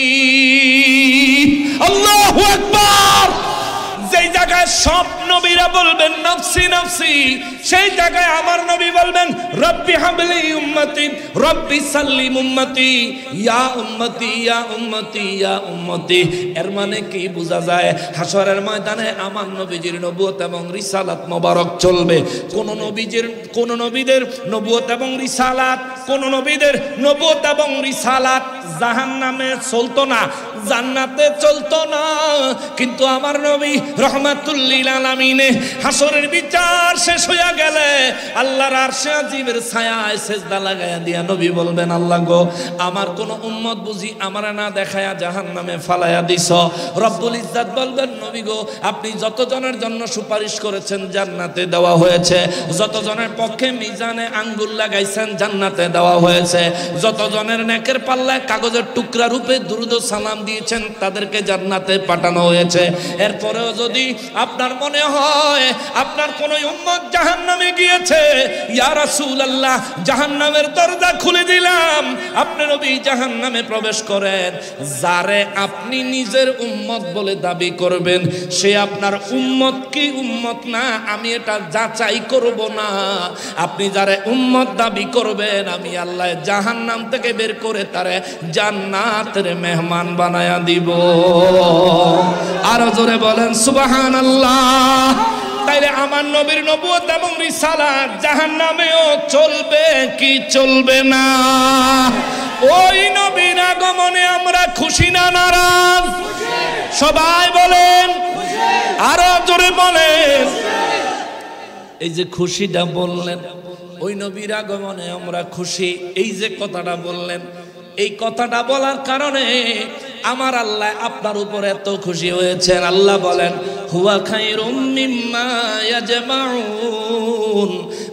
আল্লাহু আকবার। যেই জায়গায় সব নবীরা বলবেন নাফসি নাফসি, সেই জায়গায় আমার নবী বলবেন রব্বি হাবলি উম্মতি, রব্বি সাল্লিম উম্মতি, ইয়া উম্মতি ইয়া উম্মতি ইয়া উম্মতি। এর মানে কি বোঝা যায়? হাসরের ময়দানে আমার নবীজির নবুয়ত এবং রিসালাত মোবারক চলবে। কোন নবীদের নবুয়ত এবং রিসালাত, কোন নবীদের নবুয়ত এবং রিসালাত জাহান্নামে চলতো না, জান্নাতে চলতো না। কিন্তু আমার নবী রহমাতুল লিল আলামিনে হাসরের বিচার শেষ হইয়া গেলে আল্লাহর আরশে আজিমের ছায়ায় সিজদা লাগায়া দিয়া নবী বলবেন আল্লাহ গো আমার কোন উম্মত বুঝি আমারে না দেখায়া জাহান্নামে ফালায়া দিছ। রব্বুল ইজ্জাত বলবেন নবী গো আপনি যতজনের জন্য সুপারিশ করেছেন জান্নাতে দেওয়া হয়েছে, যতজনের পক্ষে মিজানে আঙ্গুল লাগাইছেন জান্নাতে দেওয়া হয়েছে, যতজনের নেকের পাল্লায় কাগজের টুকরা রূপে দুরূদ ও সালাম দিয়েছেন তাদেরকে জান্নাতে পাঠানো হয়েছে। এরপরেও যদি আপনার মনে হয় আপনার কোন উম্মত জাহান্নামে গিয়েছে, ইয়া রাসূলুল্লাহ জাহান্নামের দরজা খুলে দিলাম, আপনি নবী জাহান্নামে প্রবেশ করেন। যারে আপনি নিজের উম্মত বলে দাবি করবেন সে আপনার উম্মত কি উম্মত না আমি এটা যাচাই করব না। আপনি যারে উম্মত দাবি করবেন আমি আল্লাহ জাহান্নাম থেকে বের করে তারে জান্নাতের মেহমান বানায়া দিব। আরো জোরে বলেন সুবহানাল্লাহ। তাইলে আমার নবীর নবুয়ত এবং রিসালাত জাহান্নামেও চলবে কি চলবে না? ওই নবীর আগমনে আমরা খুশি না নারাজ? সবাই বলেন, আরো জোরে বলেন। এই যে খুশিটা বললেন, ওই নবীর আগমনে আমরা খুশি, এই যে কথাটা বললেন, এই কথাটা বলার কারণে আমার আল্লাহ আপনার উপর এত খুশি হয়েছেন। আল্লাহ বলেন হুয়া খায়রুম মিম্মা ইয়াজমাউন,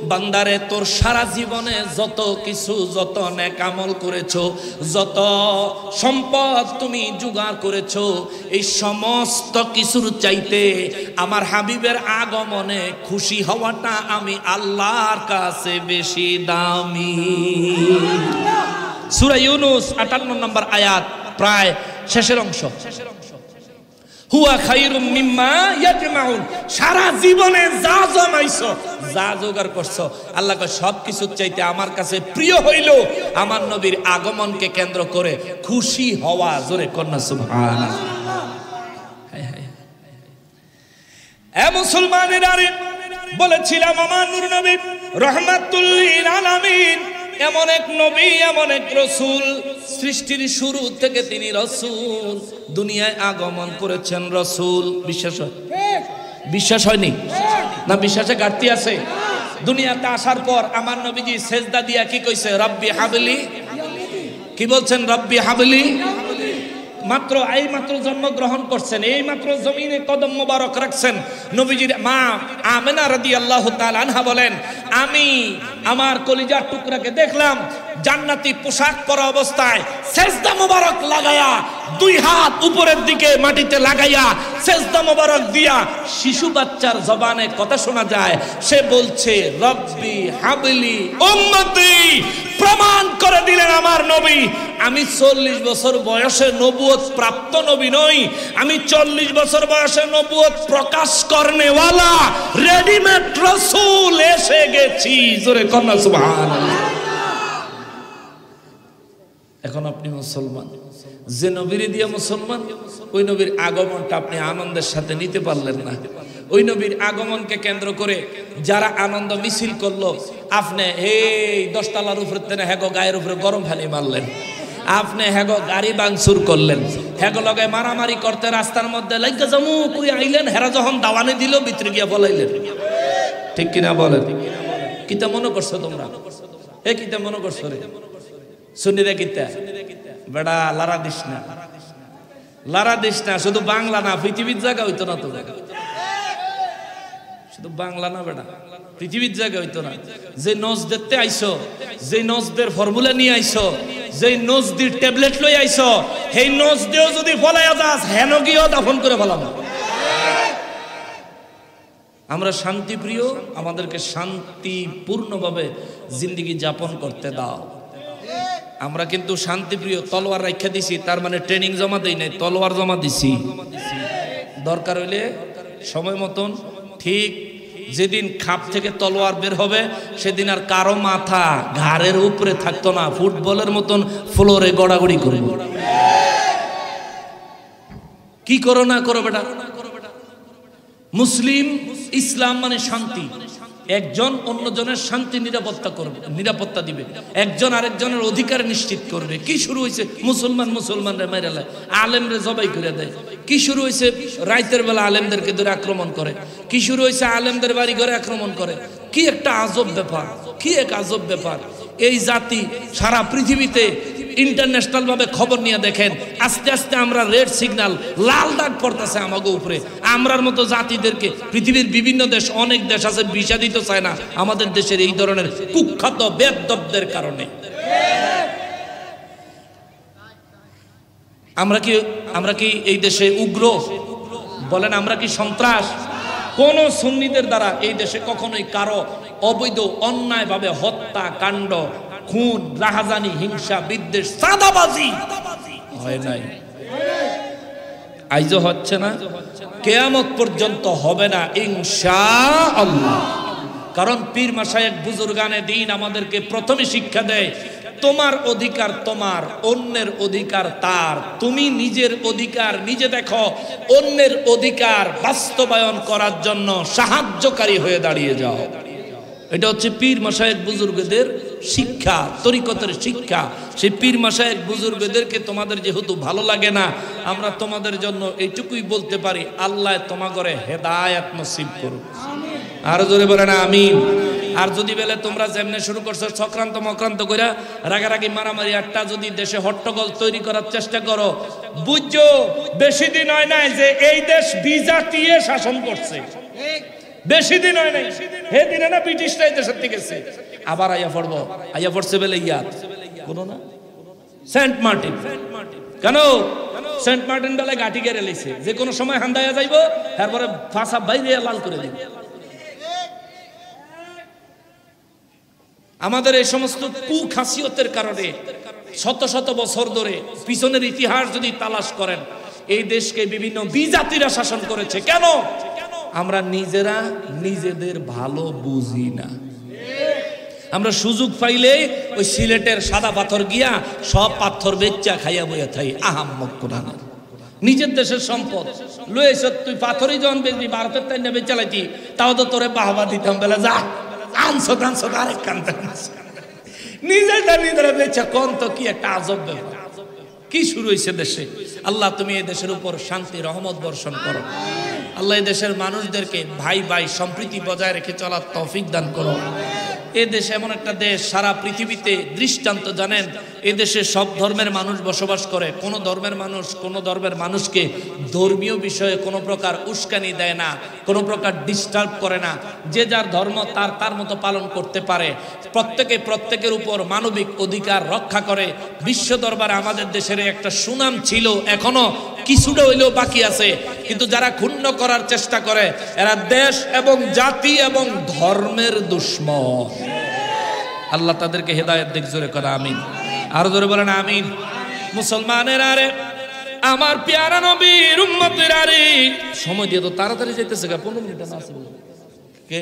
বান্দারে তোর সারা জীবনে যত কিছু, যত নেক আমল করেছো, যত সম্পদ তুমি জোগাড় করেছো, এই সমস্ত কিছুর চাইতে আমার হাবিবের আগমনে খুশি হওয়াটা আমি আল্লাহর কাছে বেশি দামি। সূরা ইউনূস 58 নম্বর আয়াত, প্রায় শেষের অংশ। হুয়া খায়রুম মিম্মা ইয়াজমাউন, সারা জীবনে যা জমাইছো, যা জোগাড় করছো, আল্লাহ কয় সব কিছুর চাইতে আমার কাছে প্রিয় হইল আমার নবীর আগমনকে কেন্দ্র করে খুশি হওয়া। জোরে কন্যা সুবহানাল্লাহ। এ মুসলমানেরা, বলেছিলাম আমার নূর নবী রাহমাতুল লিল আলামিন এমন এক নবী, এমন এক রাসূল, সৃষ্টির শুরু থেকে তিনি রাসূল, দুনিয়ায় আগমন করেছেন রাসূল। বিশ্বাস হয়নি না? বিশ্বাসে ঘাটতি আছে? দুনিয়াতে আসার পর আমার নবীজি সেজদা দিয়া কি কইছে? রব্বি হাবলি। কি বলছেন? রব্বি হাবলি। মাত্র জন্মগ্রহণ করছেন, এই মাত্র জমিনে কদম মোবারক রাখছেন। নবীজির মা আমেনা রাদিয়াল্লাহু তাআলা আনহা বলেন, আমি আমার কলিজার টুকরাকে দেখলাম জান্নাতি পোশাক পরা অবস্থায় সেজদা মোবারক লাগায়া, দুই হাত উপরের দিকে মাটিতে লাগাইয়া সেজদা মোবারক দিয়া শিশু বাচ্চার জবানে কথা শোনা যায়, সে বলছে রব্বি হাবলি উম্মতি। প্রমাণ করে দিলেন আমার নবী, আমি 40 বছর বয়সে নবুয়ত প্রাপ্ত নবী নই, আমি 40 বছর বয়সে নবুয়ত প্রকাশ করনেওয়ালা রেডিমেড রাসূল এসে গেছি। জোরে কন্যা সুবহানাল্লাহ। এখন আপনি মুসলমান, যে নবীর দিয়া মুসলমান, ওই নবীর আগমনটা আপনি আনন্দের সাথে নিতে পারলেন না। ওই নবীর আগমনকে কেন্দ্র করে যারা আনন্দ মিছিল করলো, আপনি এই 10 তলার উপরে হেগো গায়ের উপরে গরম পানি মারলেন, আপনি হেগো গাড়ি ভাঙচুর করলেন, হেগো লগে মারামারি করতে রাস্তার মধ্যে লাইগা জামু কই আইলেন, হেরা যখন দাওয়ানি দিল ভিতরে গিয়া বলাইলেন। ঠিক কিনা বলেন? কিতা মনে করছো তোমরা? এ কিতা মনে করছো রে? শুনিরে কিতা বেড়া লারা দিস না, লারা দিস না। শুধু বাংলা না, পৃথিবীর জায়গা হইতো না তো, শুধু বাংলা না বেড়া, পৃথিবীর জায়গা হইতো না। যে নজ দেখতে আইছো, যে নজদের ফর্মুলা নিয়ে আইছো, যে নজদির ট্যাবলেট লই আইছো, সেই নজ দিয়েও যদি ফলাইয়া যাস, হেন গিয়েও দাফন করে ফেলাম। আমরা শান্তিপ্রিয়, আমাদেরকে শান্তিপূর্ণভাবে জিন্দেগি যাপন করতে দাও। আমরা কিন্তু শান্তিপ্রিয়, তলোয়ার রাখা দিছি, তার মানে ট্রেনিং জমা দেই নাই, তলোয়ার জমা দিছি। দরকার হইলে সময় মতন, ঠিক যেদিন খাপ থেকে তলোয়ার বের হবে, সেদিন আর কারো মাথা ঘাড়ের উপরে থাকতো না, ফুটবলের মতন ফ্লোরে গড়াগড়ি করব। কি করো না করো বেটা, মুসলিম ইসলাম মানে শান্তি। একজন অন্যজনের শান্তি নিরাপত্তা দিবে, একজন আরেকজনের অধিকার নিশ্চিত করবে। কি শুরু হয়েছে? মুসলমানরে মেরে দেয়, আলেমরে জবাই করে দেয়। কি শুরু হয়েছে? রাতের বেলা আলেমদেরকে ধরে আক্রমণ করে। কি শুরু হয়েছে? আলেমদের বাড়ি ঘরে আক্রমণ করে। কি একটা আজব ব্যাপার, কি এক আজব ব্যাপার। এই জাতি সারা পৃথিবীতে ইন্টারন্যাশনাল ভাবে খবর নিয়ে দেখেন, আস্তে আস্তে আমরা রেড সিগন্যাল, লাল দাগ পড়তেছে আমাদের উপরে। আমরার মতো জাতিদেরকে পৃথিবীর বিভিন্ন দেশ, অনেক দেশ আছে ভিসা দিতে চায় না আমাদের দেশের এই ধরনের কুখ্যাত বেয়াদবদের কারণে। আমরা কি এই দেশে উগ্র বলেন? আমরা কি সন্ত্রাস? কোন সুন্নিদের দ্বারা এই দেশে কখনোই কারো অবৈধ অন্যায় ভাবে হত্যা কাণ্ড, খুন, রাহাজানি, হিংসা, বিদ্বেষ, চাঁদাবাজি হয় নাই, আইজও হচ্ছে না, কিয়ামত পর্যন্ত হবে না ইনশাআল্লাহ। কারণ পীর মাশায়েখ বুজুর্গানে দ্বীন আমাদেরকে প্রথমে শিক্ষা দেয়, তোমার অধিকার তোমার, অন্যের অধিকার তার। তুমি নিজের অধিকার নিজে দেখো, অন্যের অধিকার বাস্তবায়ন করার জন্য সাহায্যকারী হয়ে দাঁড়িয়ে যাও। এটা হচ্ছে পীর মাশায়েখ বুজুর্গদের শিক্ষা, তরিকতের শিক্ষা। সেই পীর মাশায়েখ বুজুর্গদেরকে তোমাদের যেহেতু ভালো লাগে না, আমরা তোমাদের জন্য এইটুকুই বলতে পারি, আল্লাহ তোমাগরে হেদায়েত নসিব করুক। আর জোরে বলে না আমিন। আর যদি বলে তোমরা যেমনে শুরু করছো চক্রান্ত মক্রান্ত কইরা রাগারাগি মারামারি একটা যদি দেশে হট্টগোল তৈরি করার চেষ্টা করো, বুঝছো বেশি দিন হয় নাই যে এই দেশ বিজাতীয় শাসন করছে। বেশি দিন হয় নাই, হে দিনে না ব্রিটিশরা এই দেশের থেকে গেছে, আবার আইয়া পড়বো, আইয়া পড়ছে বেলে ইয়াদ কোনো না সেন্ট মার্টিন। কেন সেন্ট মার্টিন বেলায় গাঠি গেড়ে লেছে, যে কোনো সময় হান্দাইয়া যাইব, তারপরে ফাঁসা বাইরে লাল করে দিবে। আমাদের এই সমস্ত কুখাসিয়তের কারণে শত শত বছর ধরে পিছনের ইতিহাস যদি তালাশ করেন, এই দেশকে বিভিন্ন বিজাতিরা শাসন করেছে। কেন? আমরা নিজেরা নিজেদের ভালো বুঝি না। আমরা সুযোগ পাইলে ওই সিলেটের সাদা পাথর গিয়া সব পাথর বেচ্চা খাইয়া বইয়া থাই। আহাম্মক কোরআন, নিজের দেশের সম্পদ লইছ তুই, পাথরই যখন বেচবি ভারতের তাই না বেচা লাইতি, তাও তো তোরে বাহবা দিতাম, বেলা যা আনছো টানছো আরেক কান্দা, নিজেরটা নিজেরা বেচা কোন তো কি একটা আজব ব্যাপার। কি শুরু হয়েছে দেশে? আল্লাহ তুমি এই দেশের উপর শান্তি রহমত বর্ষণ করো। আল্লাহ এই দেশের মানুষদেরকে ভাই ভাই সম্প্রীতি বজায় রেখে চলার তৌফিক দান করো। এ দেশ এমন একটা দেশ, সারা পৃথিবীতে দৃষ্টান্ত জানেন, এ দেশে সব ধর্মের মানুষ বসবাস করে। কোনো ধর্মের মানুষ কোনো ধর্মের মানুষকে ধর্মীয় বিষয়ে কোনো প্রকার উস্কানি দেয় না, কোনো প্রকার ডিস্টার্ব করে না। যে যার ধর্ম তার তার মতো পালন করতে পারে। প্রত্যেকে প্রত্যেকের উপর মানবিক অধিকার রক্ষা করে। বিশ্ব দরবারে আমাদের দেশের একটা সুনাম ছিল, এখনো কিছুটা হইলেও বাকি আছে। কিন্তু যারা ক্ষুণ্ণ করার চেষ্টা করে, এরা দেশ এবং জাতি এবং ধর্মের দুশ্মন। আল্লাহ তাদেরকে হেদায়েত দিক, জোরে করে আমিন। আরো জোরে বলেন আমিন। মুসলমানের আরে আমার প্যারা নবীর উম্মতের আরে, সময় দিয়ে তো তাড়াতাড়ি যাইতেছে, 15 মিনিট না আছে কে?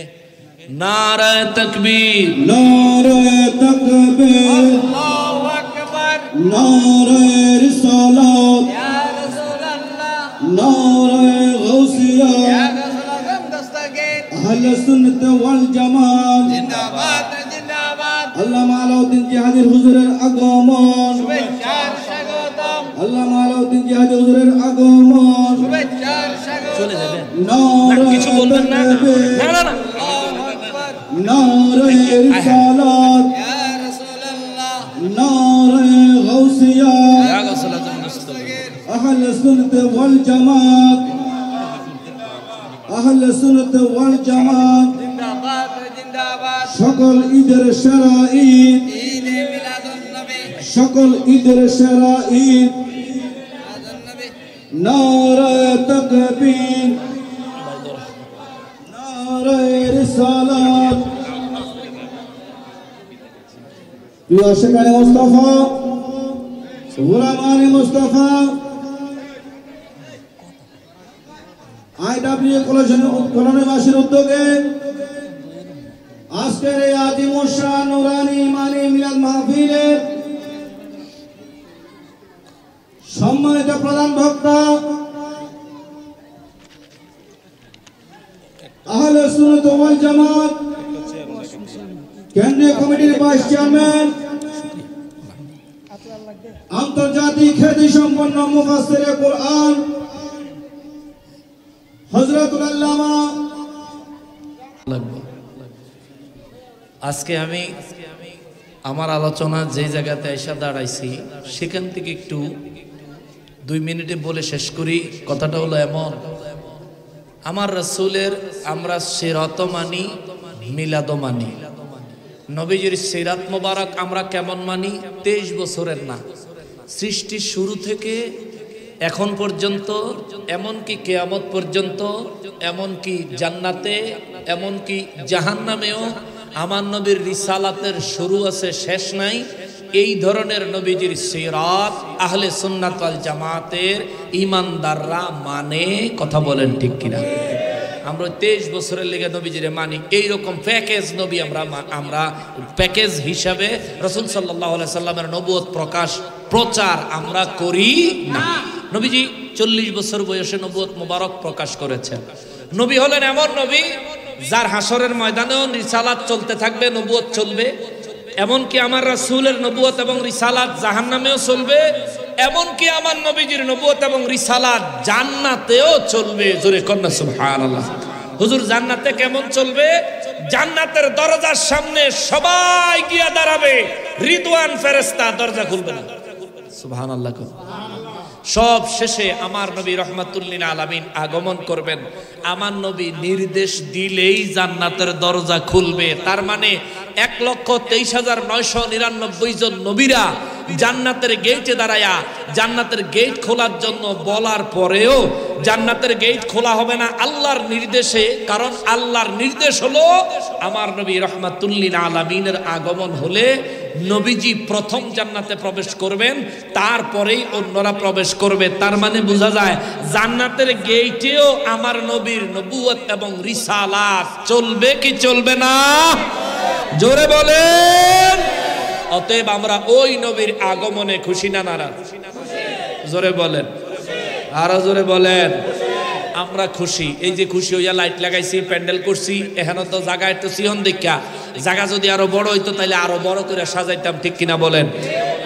নারায়ে তাকবীর, নারায়ে তাকবীর, আল্লাহু আকবার, নারায়ে রিসালাত, ইয়া রাসূলুল্লাহ, নারায়ে গাউসিয়া, ইয়া রাসূলুল্লাহ দস্তগীর, আহলে সুন্নাত ওয়াল জামাত জিন্দাবাদ জিন্দাবাদ। আল্লামা আলাউদ্দিন জিহাদির হুজুরের আগমন, শুভেচ্ছার স্বাগতম, আল্লামা আলাউদ্দিন জিহাদির হুজুরের আগমন। শুভেচ্ছার স্বাগতম। চলে যাবেন না, নারায়ে কিছু বলবেন না, না না না, আল্লাহু আকবার, নারায়ে রিসালাত, ইয়া রাসূলুল্লাহ, নারায়ে গাউসিয়া, ইয়া রাসূলুল্লাহ মুস্তাগীর, আহলে সুন্নাত ওয়াল জামাত, আহলে সুন্নাত ওয়াল জামাত। জিন্দাবাদ জিন্দাবাদ। সকল ঈদের সেরা ঈদ, ঈদে মিলাদুন নবী, সকল ঈদের সেরা ঈদ। মিলাদুন নবী, নারায়ে তাকবীর, নারায়ে রিসালাত। প্রিয় শেখানে মুস্তাফা, গোলামানি মুস্তাফা, আইডব্লিউ কলোনিবাসীর উদ্যোগে আজকের এই আজিমুশান নুরানি ইমানি মিলাদ মাহফিলের সম্মানিত প্রধান বক্তা, আহলে সুন্নাত ওয়াল জামাত কেন্দ্রীয় কমিটির ভাইস চেয়ারম্যান, আন্তর্জাতিক খ্যাতি সম্পন্ন মুফাসসিরে কুরআন হযরতুল আল্লামা। আজকে আমি আমার আলোচনা যে জায়গাতে এসে দাঁড়াইছি সেখান থেকে একটু 2 মিনিটে বলে শেষ করি। কথাটা হলো এমন, আমার রাসূলের আমরা সিরাত মানি, মিলাদ মানি। নবীজির সিরাত মোবারক আমরা কেমন মানি? 23 বছরের না, সৃষ্টির শুরু থেকে এখন পর্যন্ত, এমনকি কিয়ামত পর্যন্ত, এমনকি জান্নাতে, এমনকি জাহান্নামেও আমার নবীর রিসালাতের শুরু আছে, শেষ নাই। এই ধরনের নবীজির সিরাত আহলে সুন্নাত ওয়াল জামাতের ঈমানদাররা মানে। কথা বলেন ঠিক কিনা? আমরা 23 বছরের লেগে নবীজিরে মানি। এইরকম প্যাকেজ নবী আমরা প্যাকেজ হিসাবে রাসূল সাল্লাল্লাহু আলাইহি সাল্লামের নবুয়ত প্রচার আমরা করি না। নবীজি 40 বছর বয়সে নবুয়ত মোবারক প্রকাশ করেছেন। নবী হলেন এমন নবী যার হাসরের ময়দানেও রিসালাত চলতে থাকবে, নবুয়ত চলবে। এমনকি আমার রাসূলের নবুয়ত এবং রিসালাত জাহান্নামেও চলবে, এমনকি আমার নবীজির নবুয়ত এবং রিসালাত জান্নাতেও চলবে। জোরে কন্যা সুবহানাল্লাহ। হুজুর জান্নাতে কেমন চলবে? জান্নাতের দরজার সামনে সবাই গিয়া দাঁড়াবে, রিদওয়ান ফেরেশতা দরজা খুলবে না। সুবহানাল্লাহ। সব শেষে আমার নবী রহমাতুল্লিল আলামিন আগমন করবেন। আমার নবী নির্দেশ দিলেই জান্নাতের দরজা খুলবে। তার মানে 1,23,999 জন নবীরা জান্নাতের গেটে দাঁড়ায়া জান্নাতের গেট খোলার জন্য বলার পরেও জান্নাতের গেট খোলা হবে না আল্লাহর নির্দেশে। কারণ আল্লাহর নির্দেশ হলো আমার নবী রহমাতুল্লিল আলামিনের আগমন হলে নবীজি প্রথম জান্নাতে প্রবেশ করবেন, তারপরেই অন্যরা প্রবেশ করবে। তার মানে বোঝা যায় জান্নাতের গেটেও আমার নবীর নবুয়ত এবং রিসালাত চলবে কি চলবে না? জোরে বলেন। অতএব আমরা ওই নবীর আগমনে খুশি না নারাজ? জোরে বলেন, আরো জোরে বলেন। আমরা খুশি। এই যে খুশি হইয়া লাইট লাগাইছি, প্যান্ডেল করছি, এখানে তো জায়গা একটু সিহন দেখা, জায়গা যদি আরো বড় হইতো তাহলে আরো বড় করে সাজাইতাম, ঠিক কিনা বলেন?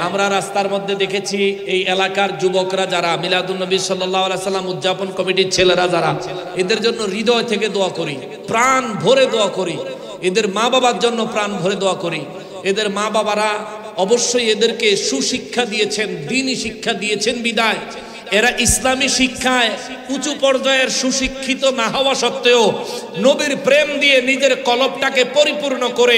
আমরা রাস্তার মধ্যে দেখেছি এই এলাকার যুবকরা যারা মিলাদুন্নবী সাল্লাল্লাহু আলাইহি সাল্লাম উদযাপন কমিটির ছেলেরা যারা, এদের জন্য হৃদয় থেকে দোয়া করি, প্রাণ ভরে দোয়া করি। এদের মা বাবার জন্য প্রাণ ভরে দোয়া করি। এদের মা বাবারা অবশ্যই এদেরকে সুশিক্ষা দিয়েছেন, দ্বীনি শিক্ষা দিয়েছেন বিদায় এরা ইসলামী শিক্ষায় উঁচু পর্যায়ের সুশিক্ষিত না হওয়া সত্ত্বেও নবীর প্রেম দিয়ে নিজের কলবটাকে পরিপূর্ণ করে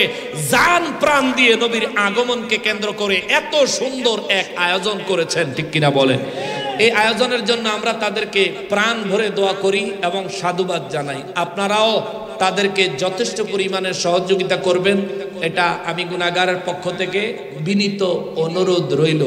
জান প্রাণ দিয়ে নবীর আগমনকে কেন্দ্র করে এত সুন্দর এক আয়োজন করেছেন, ঠিক কিনা বলেন? এই আয়োজনের জন্য আমরা তাদেরকে প্রাণ ভরে দোয়া করি এবং সাধুবাদ জানাই। আপনারাও তাদেরকে যথেষ্ট পরিমাণের সহযোগিতা করবেন, এটা আমি গুনাহগারের পক্ষ থেকে বিনীত অনুরোধ রইল।